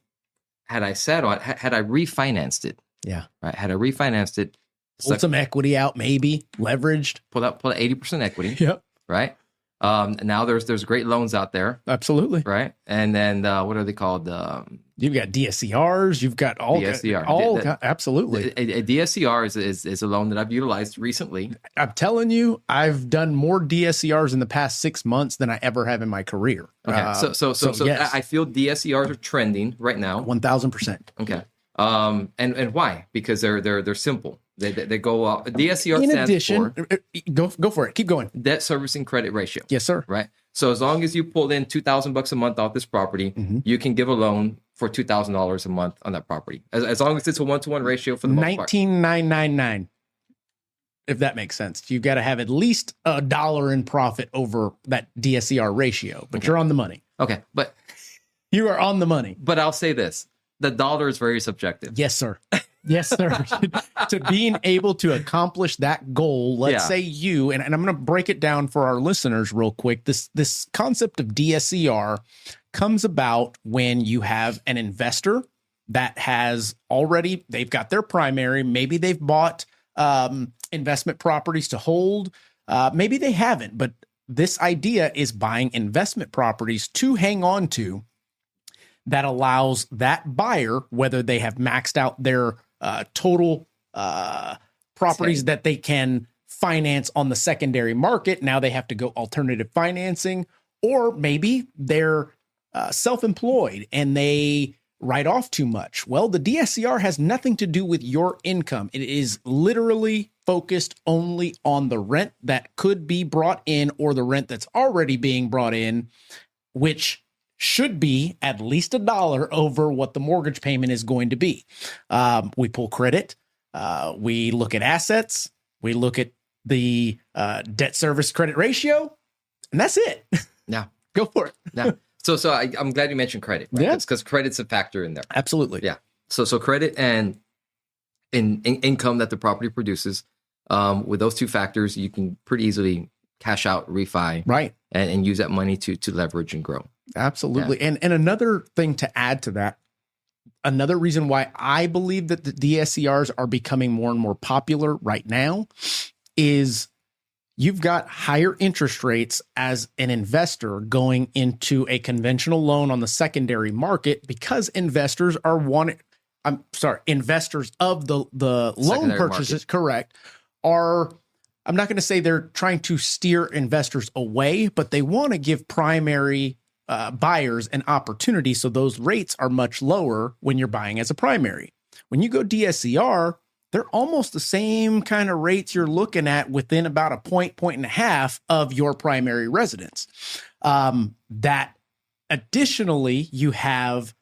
had I refinanced it. Yeah. Right. Had I refinanced it, pulled some equity out, maybe leveraged, pull out 80% equity. Yep. Right. Now there's great loans out there. Absolutely. Right. And then what are they called? You've got DSCRs. You've got all DSCR. Absolutely. A DSCR is a loan that I've utilized recently. I'm telling you, I've done more DSCRs in the past 6 months than I ever have in my career. Okay. So yes. I feel DSCRs are trending right now. 1,000%. Okay. And why? Because they're simple. They go up. DSCR in stands addition, for go for it. Keep going. debt servicing credit ratio. Yes, sir. Right. So as long as you pull in $2,000 a month off this property, you can give a loan for $2,000 a month on that property. As long as it's a 1-to-1 ratio for the most part. 19,999. If that makes sense, you've got to have at least $1 in profit over that DSCR ratio. But you're on the money. Okay, but you are on the money. But I'll say this: the dollar is very subjective. Yes, sir. Yes, sir. To being able to accomplish that goal, let's say you, and I'm going to break it down for our listeners real quick. This concept of DSCR comes about when you have an investor that has already, they've got their primary, maybe they've bought investment properties to hold, maybe they haven't, but this idea is buying investment properties to hang on to that allows that buyer, whether they have maxed out their total properties that they can finance on the secondary market. Now they have to go alternative financing, or maybe they're self-employed and they write off too much. Well, the DSCR has nothing to do with your income. It is literally focused only on the rent that could be brought in or the rent that's already being brought in, which should be at least $1 over what the mortgage payment is going to be. We pull credit. We look at assets. We look at the debt service credit ratio, and that's it. Yeah. Go for it. Yeah. So I'm glad you mentioned credit. Right? Yeah. Because credit's a factor in there. Absolutely. Yeah. So credit and in income that the property produces, with those two factors, you can pretty easily cash out, refi, Right. and use that money to leverage and grow. Absolutely. And another thing to add to that, another reason why I believe that the DSCRs are becoming more and more popular right now is you've got higher interest rates as an investor going into a conventional loan on the secondary market because investors are investors of the loan Secondary purchases, market. correct, are, I'm not going to say they're trying to steer investors away, but they want to give primary buyers an opportunity. So those rates are much lower when you're buying as a primary. When you go DSCR, they're almost the same kind of rates you're looking at within about a point and a half of your primary residence. That additionally, you have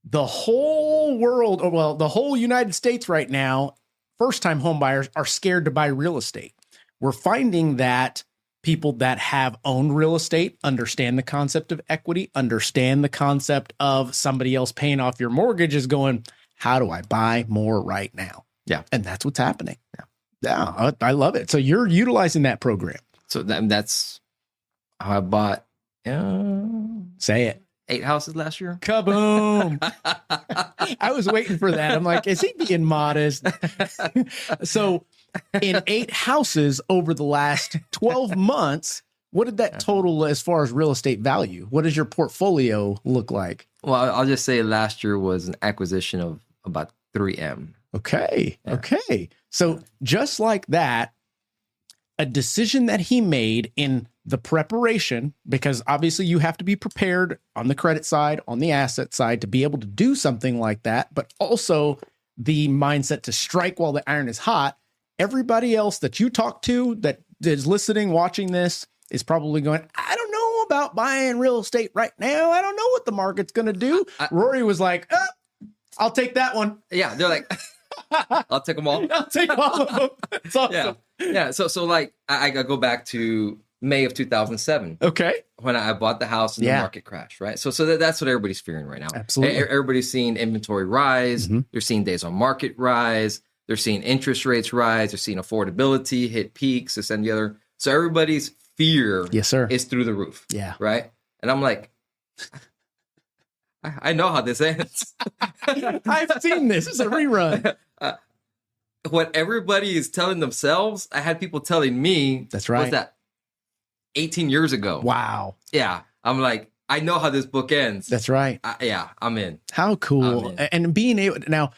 the whole world, or well, the whole United States right now, first-time home buyers are scared to buy real estate. We're finding that people that have owned real estate understand the concept of equity, understand the concept of somebody else paying off your mortgage is going, how do I buy more right now? Yeah. And that's what's happening. Yeah. I love it. So you're utilizing that program. So that's how I bought Say it. 8 houses last year. Kaboom. I was waiting for that. I'm like, is he being modest? So in 8 houses over the last 12 months, what did that total as far as real estate value? What does your portfolio look like? Well, I'll just say last year was an acquisition of about 3M. Okay. Yeah. Okay. So just like that, a decision that he made in the preparation, because obviously you have to be prepared on the credit side, on the asset side to be able to do something like that, but also the mindset to strike while the iron is hot. Everybody else that you talk to that is listening, watching this is probably going, I don't know about buying real estate right now. I don't know what the market's going to do. Rory was like, I'll take that one. Yeah, they're like, I'll take them all. I'll take all of them. It's awesome. Yeah. So like I go back to May of 2007. Okay. When I bought the house and the market crashed, right? So that's what everybody's fearing right now. Absolutely. Everybody's seeing inventory rise. Mm-hmm. They're seeing days on market rise. They're seeing interest rates rise. They're seeing affordability hit peaks, this and the other. So everybody's fear is through the roof. Yeah. Right? And I'm like, I know how this ends. I've seen this. It's a rerun. What everybody is telling themselves, I had people telling me. That's right. Was that 18 years ago? Wow. Yeah. I'm like, I know how this book ends. That's right. I'm in. How cool. And being able now,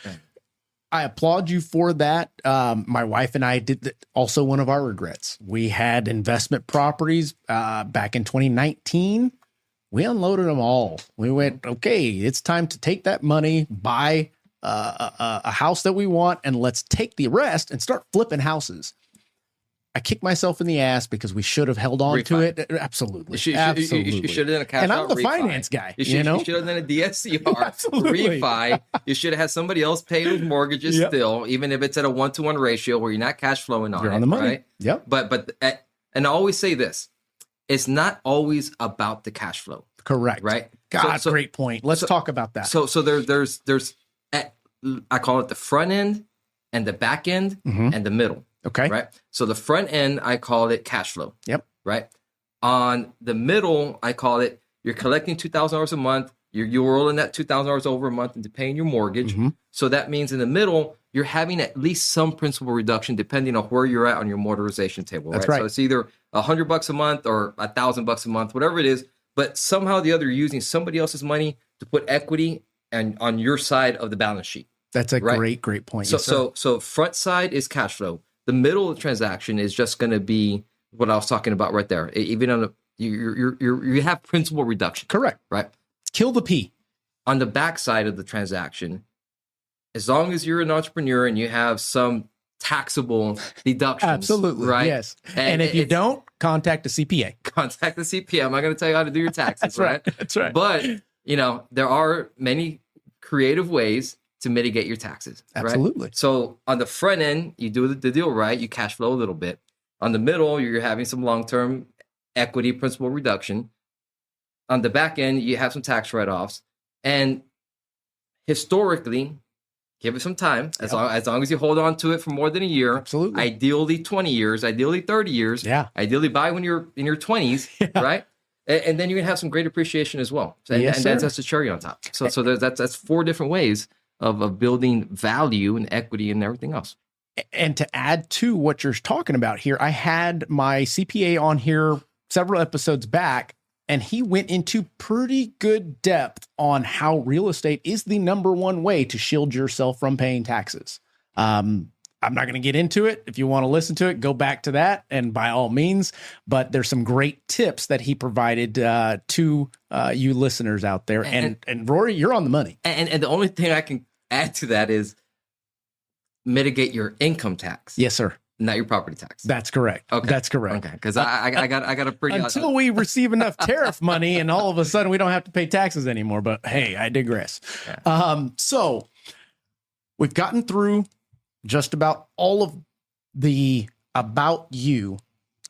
I applaud you for that. My wife and I did also one of our regrets. We had investment properties back in 2019. We unloaded them all. We went, okay, it's time to take that money, buy a house that we want, and let's take the rest and start flipping houses. I kicked myself in the ass because we should have held on to it. Absolutely. Absolutely. You should have done a cash and out I'm the refi. finance guy. You should have done a DSCR refi. You should have had somebody else pay those mortgages still, even if it's at a 1-to-1 ratio where you're not cash flowing on You're it. on the money. Right? Yep. But and I always say this, it's not always about the cash flow. Correct. Right. God, great point. Let's talk about that. So there's I call it the front end and the back end and the middle. Okay. Right. So the front end, I call it cash flow. Yep. Right. On the middle, I call it you're collecting $2,000 a month. You're rolling that $2,000 over a month into paying your mortgage. Mm-hmm. So that means in the middle, you're having at least some principal reduction depending on where you're at on your motorization table. That's right. So it's either $100 a month or $1,000 a month, whatever it is. But somehow or the other, you're using somebody else's money to put equity and on your side of the balance sheet. That's a great point. So front side is cash flow. The middle of the transaction is just going to be what I was talking about right there. Even on the you have principal reduction. Correct. Right. Kill the P. On the back side of the transaction, as long as you're an entrepreneur and you have some taxable deductions. Absolutely. Right. Yes. And if you don't, contact a CPA. Contact the CPA. I'm not going to tell you how to do your taxes. That's right. That's right. But, there are many creative ways to mitigate your taxes. Absolutely. Right? So on the front end, you do the deal right. You cash flow a little bit. On the middle, you're having some long-term equity principal reduction. On the back end, you have some tax write-offs. And historically, give it some time. As long as you hold on to it for more than a year. Absolutely. Ideally 20 years, ideally 30 years. Yeah. Ideally buy when you're in your 20s, right? And then you're going to have some great appreciation as well. And that's the cherry on top. So that's 4 different ways of building value and equity and everything else. And to add to what you're talking about here, I had my CPA on here several episodes back, and he went into pretty good depth on how real estate is the number one way to shield yourself from paying taxes. I'm not going to get into it. If you want to listen to it, go back to that, and by all means. But there's some great tips that he provided to you listeners out there. And Rory, you're on the money. And the only thing I can add to that is mitigate your income tax. Yes, sir. Not your property tax. That's correct. Okay. That's correct. Okay, because I got a pretty until we receive enough tariff money, and all of a sudden we don't have to pay taxes anymore. But hey, I digress. Yeah. So we've gotten through just about all of the about you.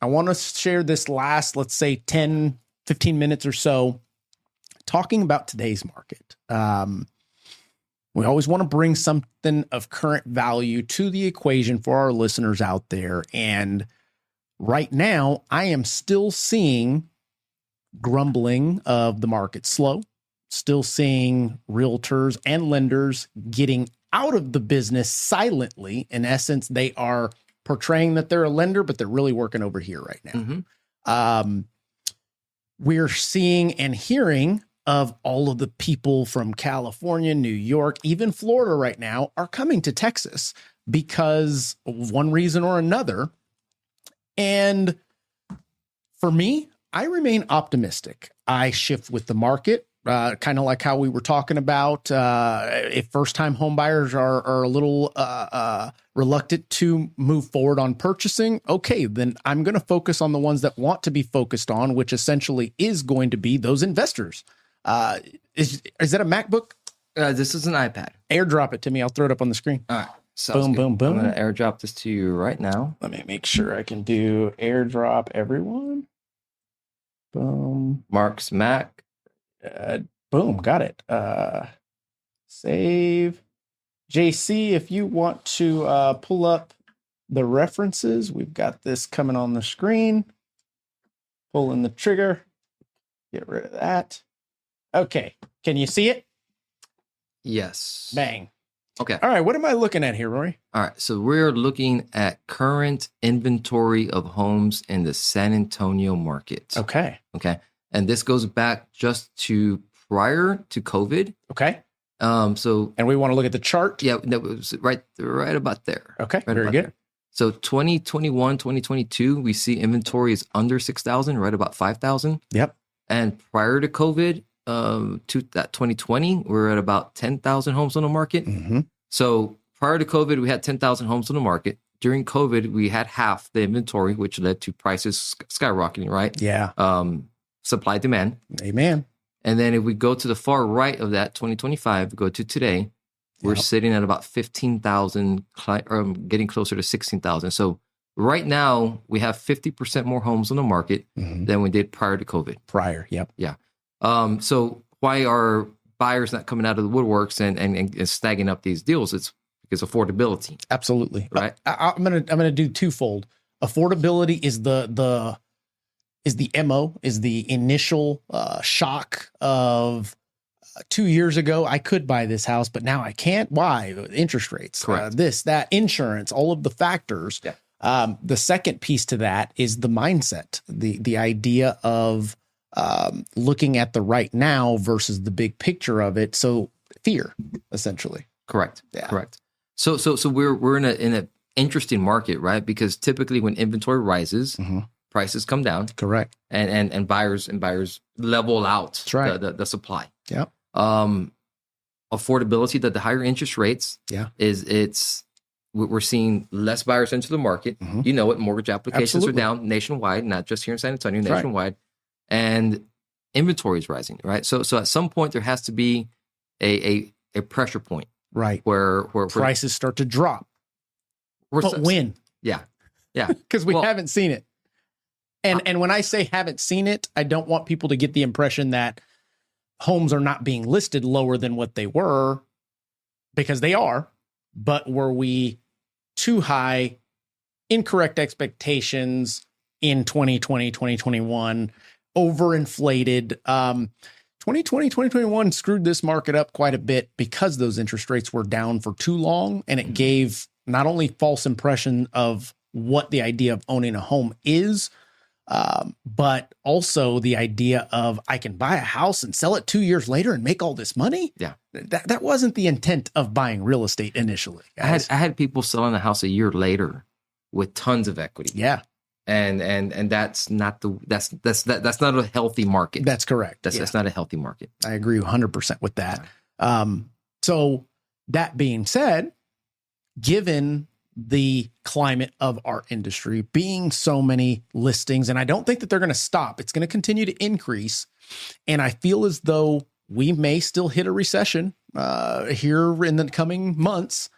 I want to share this last, let's say 10, 15 minutes or so, talking about today's market. We always want to bring something of current value to the equation for our listeners out there. And right now, I am still seeing grumbling of the market slow, still seeing realtors and lenders getting out of the business silently. In essence, they are portraying that they're a lender, but they're really working over here right now. Mm-hmm. We're seeing and hearing of all of the people from California, New York, even Florida right now are coming to Texas because of one reason or another. And for me, I remain optimistic. I shift with the market, kind of like how we were talking about. If first-time home buyers are a little reluctant to move forward on purchasing, okay, then I'm going to focus on the ones that want to be focused on, which essentially is going to be those investors. Is that a MacBook? This is an iPad. AirDrop it to me. I'll throw it up on the screen. All right. Boom, boom, boom. I'm going to AirDrop this to you right now. Let me make sure I can do AirDrop everyone. Boom. Mark's Mac. Boom. Got it. Save. JC, if you want to pull up the references, we've got this coming on the screen. Pulling the trigger. Get rid of that. Okay. Can you see it? Yes. Bang. Okay. All right. What am I looking at here, Rory? All right. So we're looking at current inventory of homes in the San Antonio market. Okay. Okay. And this goes back just to prior to COVID. Okay. And we want to look at the chart. Yeah. That was right about there. Okay. Right Very good. There. So 2021, 2022, we see inventory is under 6,000, right about 5,000. Yep. And prior to COVID, to that 2020, we're at about 10,000 homes on the market. Mm-hmm. So prior to COVID, we had 10,000 homes on the market. During COVID, we had half the inventory, which led to prices skyrocketing, right? Yeah. Supply demand. Amen. And then if we go to the far right of that, 2025, we go to today, we're sitting at about 15,000, getting closer to 16,000. So right now, we have 50% more homes on the market than we did prior to COVID. Yep. Yeah. So why are buyers not coming out of the woodworks and snagging up these deals? It's because affordability. Absolutely. Right. I'm gonna do twofold. Affordability is the MO, is the initial shock of 2 years ago, I could buy this house, but now I can't. Why? Interest rates, this, that, insurance, all of the factors. Yeah. The second piece to that is the mindset, the idea of looking at the right now versus the big picture of it. So fear, essentially. Correct. Yeah. Correct. So we're in an interesting market, right? Because typically when inventory rises, prices come down. Correct. And buyers level out. That's right. the supply. Yep. Affordability, that the higher interest rates. Yeah. It's we're seeing less buyers into the market. You know it. Mortgage applications Absolutely. are down nationwide, not just here in San Antonio, That's right. nationwide. And inventory is rising, right? So at some point there has to be a pressure point, Right. where Prices start to drop. But when? Yeah. Because we Well- haven't seen it. And when I say haven't seen it, I don't want people to get the impression that homes are not being listed lower than what they were, because they are. But were we too high, incorrect expectations in 2020, 2021, overinflated? 2020, 2021 screwed this market up quite a bit because those interest rates were down for too long. And it gave not only false impression of what the idea of owning a home is, but also the idea of I can buy a house and sell it 2 years later and make all this money. Yeah. That wasn't the intent of buying real estate initially. I had people selling a house a year later with tons of equity. Yeah, And that's not that's not a healthy market. that's correct. That's not a healthy market. I agree 100% with that. So that being said, given the climate of our industry being so many listings, and I don't think that they're going to stop, it's going to continue to increase. And I feel as though we may still hit a recession here in the coming months,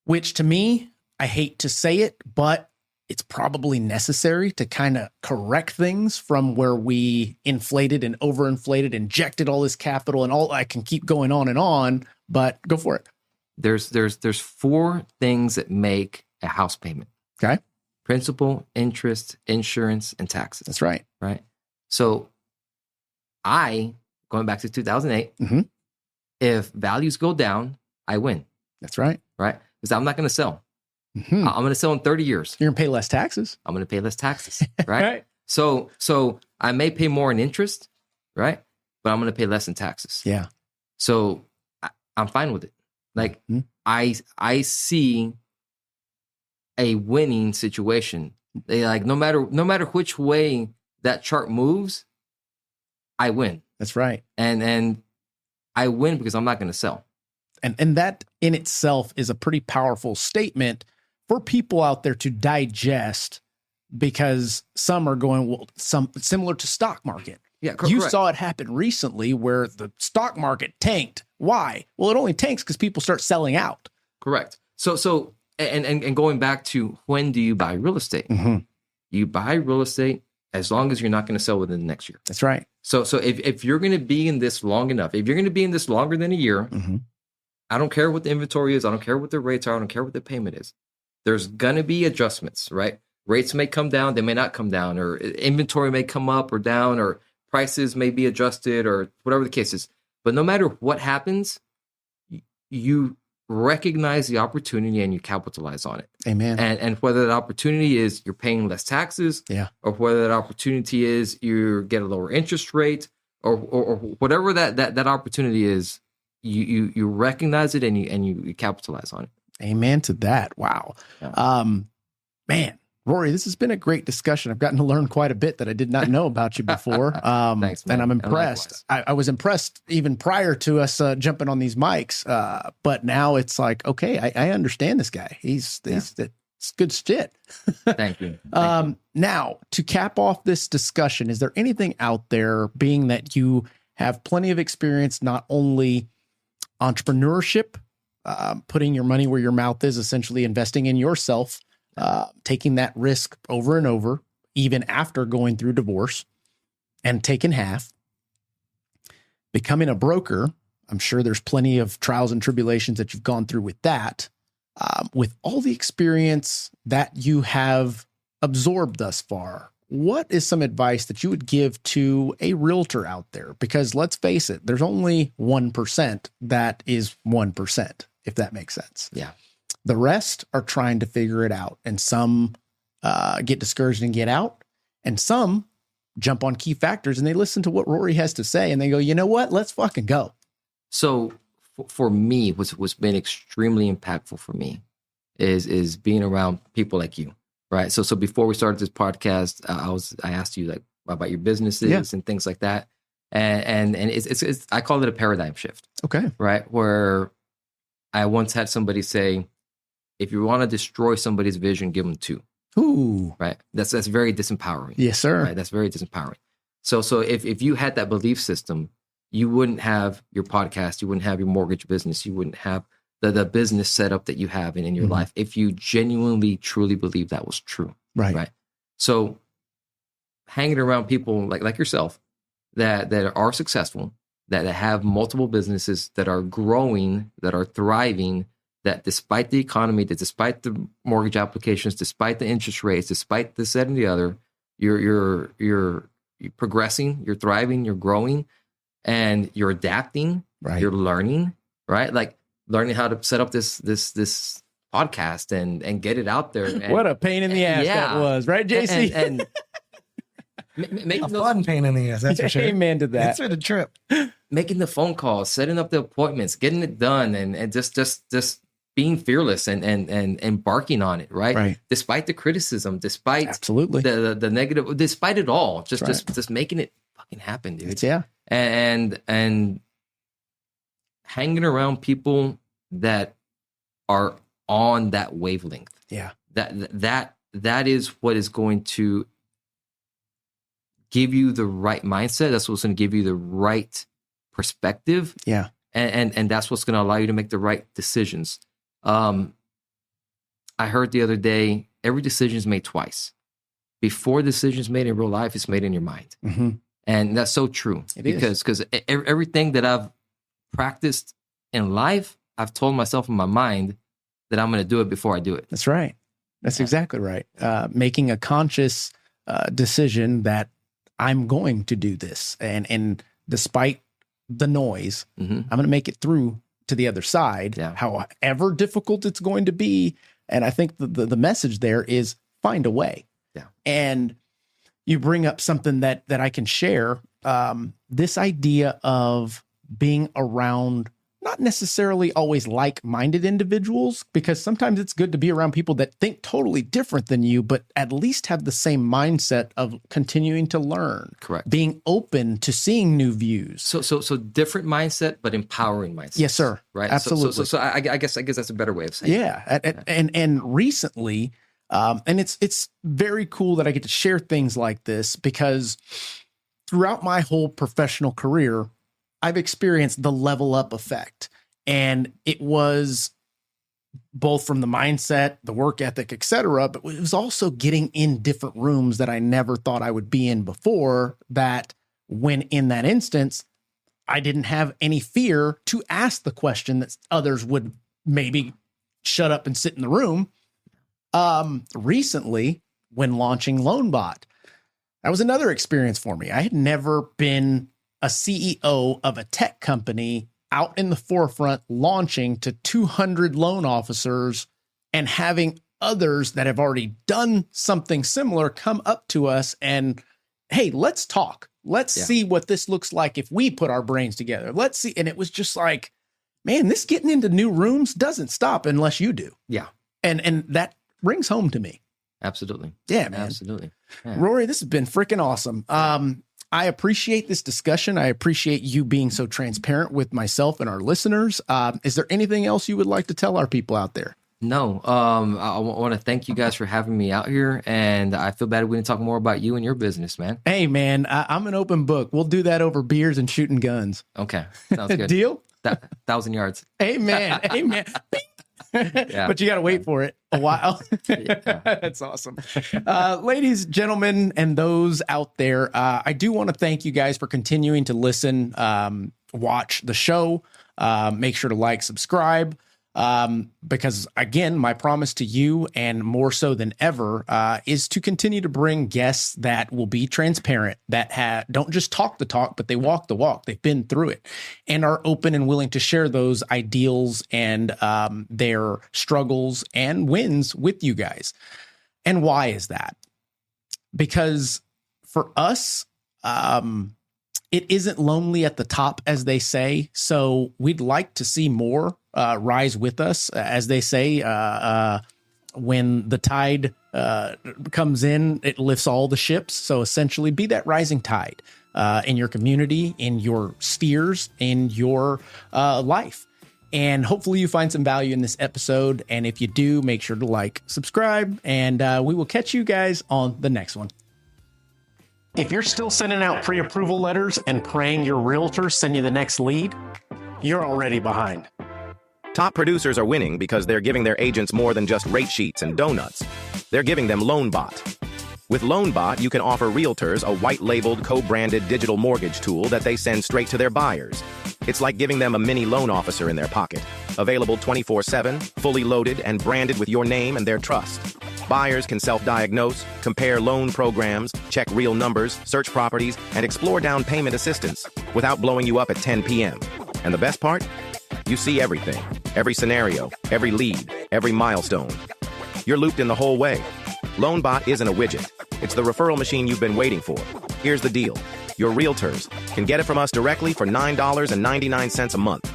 which to me, I hate to say it, but it's probably necessary to kind of correct things from where we inflated and overinflated, injected all this capital and all. I can keep going on, but go for it. There's 4 things that make a house payment. Okay. Principal, interest, insurance, and taxes. That's right. Right. So going back to 2008, Mhm. if values go down, I win. That's right. Right. Because I'm not going to sell. Mhm. I'm going to sell in 30 years. You're going to pay less taxes. I'm going to pay less taxes. Right. So I may pay more in interest, right? But I'm going to pay less in taxes. Yeah. So I'm fine with it. Like Mhm. I see a winning situation. They like no matter which way that chart moves, I win. That's right. And I win because I'm not going to sell. And that in itself is a pretty powerful statement for people out there to digest, because some are going, well, some similar to stock market. Yeah, You correct. saw it happen recently where the stock market tanked. Why? Well, it only tanks because people start selling out. Correct. So and going back to when do you buy real estate? You buy real estate as long as you're not going to sell within the next year. That's right. So if you're going to be in this long enough, if you're going to be in this longer than a year, I don't care what the inventory is. I don't care what the rates are. I don't care what the payment is. There's going to be adjustments, right? Rates may come down. They may not come down, or inventory may come up or down, or prices may be adjusted, or whatever the case is. But no matter what happens, you recognize the opportunity and you capitalize on it. Amen. And whether that opportunity is you're paying less taxes, Yeah. or whether that opportunity is you get a lower interest rate, or whatever that opportunity is, you recognize it and you capitalize on it. Amen to that. Wow. Yeah. Man, Rory, this has been a great discussion. I've gotten to learn quite a bit that I did not know about you before. Thanks, man. And I'm And impressed. I was impressed even prior to us jumping on these mics. But now it's like, okay, I understand this guy. It's good shit. Thank you. Thank you. Now, to cap off this discussion, is there anything out there, being that you have plenty of experience, not only entrepreneurship, putting your money where your mouth is, essentially investing in yourself, taking that risk over and over, even after going through divorce and taking half, becoming a broker. I'm sure there's plenty of trials and tribulations that you've gone through with that. With all the experience that you have absorbed thus far, what is some advice that you would give to a realtor out there? Because let's face it, there's only 1% that is 1%, if that makes sense. Yeah. The rest are trying to figure it out. And some get discouraged and get out. And some jump on key factors and they listen to what Rory has to say and they go, you know what? Let's fucking go. So for me, what's been extremely impactful for me is being around people like you, right? So before we started this podcast, I asked you like about your businesses and things like that, and it's I call it a paradigm shift. Okay. Right, where I once had somebody say, if you want to destroy somebody's vision, give them 2. Ooh. Right. That's very disempowering. Yes, sir. Right. That's very disempowering. So if you had that belief system, you wouldn't have your podcast, you wouldn't have your mortgage business, you wouldn't have the business setup that you have in your life if you genuinely, truly believe that was true. Right. Right. So hanging around people like yourself that are successful, that have multiple businesses, that are growing, that are thriving, that despite the economy, that despite the mortgage applications, despite the interest rates, despite this, that, and the other, you're progressing, you're thriving, you're growing, and you're adapting, Right. you're learning, right? Like learning how to set up this podcast and get it out there. And, What a pain in the ass that was, right, JC? and making A those, fun pain in the ass, that's for sure. Amen to that. It's been a trip. making the phone calls, setting up the appointments, getting it done, and just being fearless and embarking on it, right? Right. Despite the criticism, despite Absolutely. the negative, despite it all, just That's right. just making it fucking happen, dude. Yeah. And hanging around people that are on that wavelength. Yeah. That is what is going to give you the right mindset. That's what's going to give you the right perspective. Yeah. And that's what's going to allow you to make the right decisions. I heard the other day, every decision is made twice. Before the decision is made in real life, it's made in your mind. Mm-hmm. And that's so true. It is. Because everything that I've practiced in life, I've told myself in my mind that I'm going to do it before I do it. That's right. That's exactly right. Making a conscious decision that I'm going to do this. And despite the noise, I'm going to make it through to the other side, however difficult it's going to be. And I think the message there is find a way. Yeah. And you bring up something that I can share, this idea of being around not necessarily always like-minded individuals, because sometimes it's good to be around people that think totally different than you, but at least have the same mindset of continuing to learn. Correct. Being open to seeing new views. So different mindset, but empowering mindset. Yes, sir. Right. Absolutely. So I guess that's a better way of saying it. Yeah. And recently, and it's very cool that I get to share things like this, because throughout my whole professional career, I've experienced the level up effect, and it was both from the mindset, the work ethic, etc. But it was also getting in different rooms that I never thought I would be in before, that when in that instance, I didn't have any fear to ask the question that others would maybe shut up and sit in the room. Recently, when launching LoanBot, that was another experience for me. I had never been a CEO of a tech company out in the forefront, launching to 200 loan officers and having others that have already done something similar come up to us and, hey, let's talk. Let's see what this looks like if we put our brains together. Let's see. And it was just like, man, this getting into new rooms doesn't stop unless you do. Yeah. And that rings home to me. Absolutely. Yeah, man. Absolutely. Yeah. Rory, this has been freaking awesome. I appreciate this discussion. I appreciate you being so transparent with myself and our listeners. Is there anything else you would like to tell our people out there? No. I want to thank you guys for having me out here, and I feel bad we didn't talk more about you and your business, man. Hey, man, I'm an open book. We'll do that over beers and shooting guns. Okay. Sounds good. Deal? 1,000 yards. Amen. Amen. Yeah. But you got to wait for it a while. That's awesome. Ladies, gentlemen, and those out there, I do want to thank you guys for continuing to listen, watch the show, make sure to like, subscribe, because again, my promise to you, and more so than ever, is to continue to bring guests that will be transparent, that don't just talk the talk, but they walk the walk. They've been through it and are open and willing to share those ideals and their struggles and wins with you guys. And why is that? Because for us, it isn't lonely at the top, as they say. So we'd like to see more rise with us, as they say. When the tide comes in, it lifts all the ships. So essentially, be that rising tide in your community, in your spheres, in your life. And hopefully you find some value in this episode. And if you do, make sure to like, subscribe, and we will catch you guys on the next one. If you're still sending out pre-approval letters and praying your realtor send you the next lead, you're already behind. Top producers are winning because they're giving their agents more than just rate sheets and donuts. They're giving them LoanBot. With LoanBot, you can offer realtors a white-labeled, co-branded digital mortgage tool that they send straight to their buyers. It's like giving them a mini loan officer in their pocket, available 24/7, fully loaded, and branded with your name and their trust. Buyers can self-diagnose, compare loan programs, check real numbers, search properties, and explore down payment assistance without blowing you up at 10 p.m. And the best part? You see everything, every scenario, every lead, every milestone. You're looped in the whole way. LoanBot isn't a widget. It's the referral machine you've been waiting for. Here's the deal. Your realtors can get it from us directly for $9.99 a month.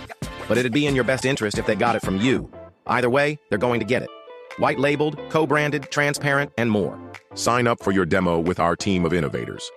But it'd be in your best interest if they got it from you. Either way, they're going to get it. White-labeled, co-branded, transparent, and more. Sign up for your demo with our team of innovators.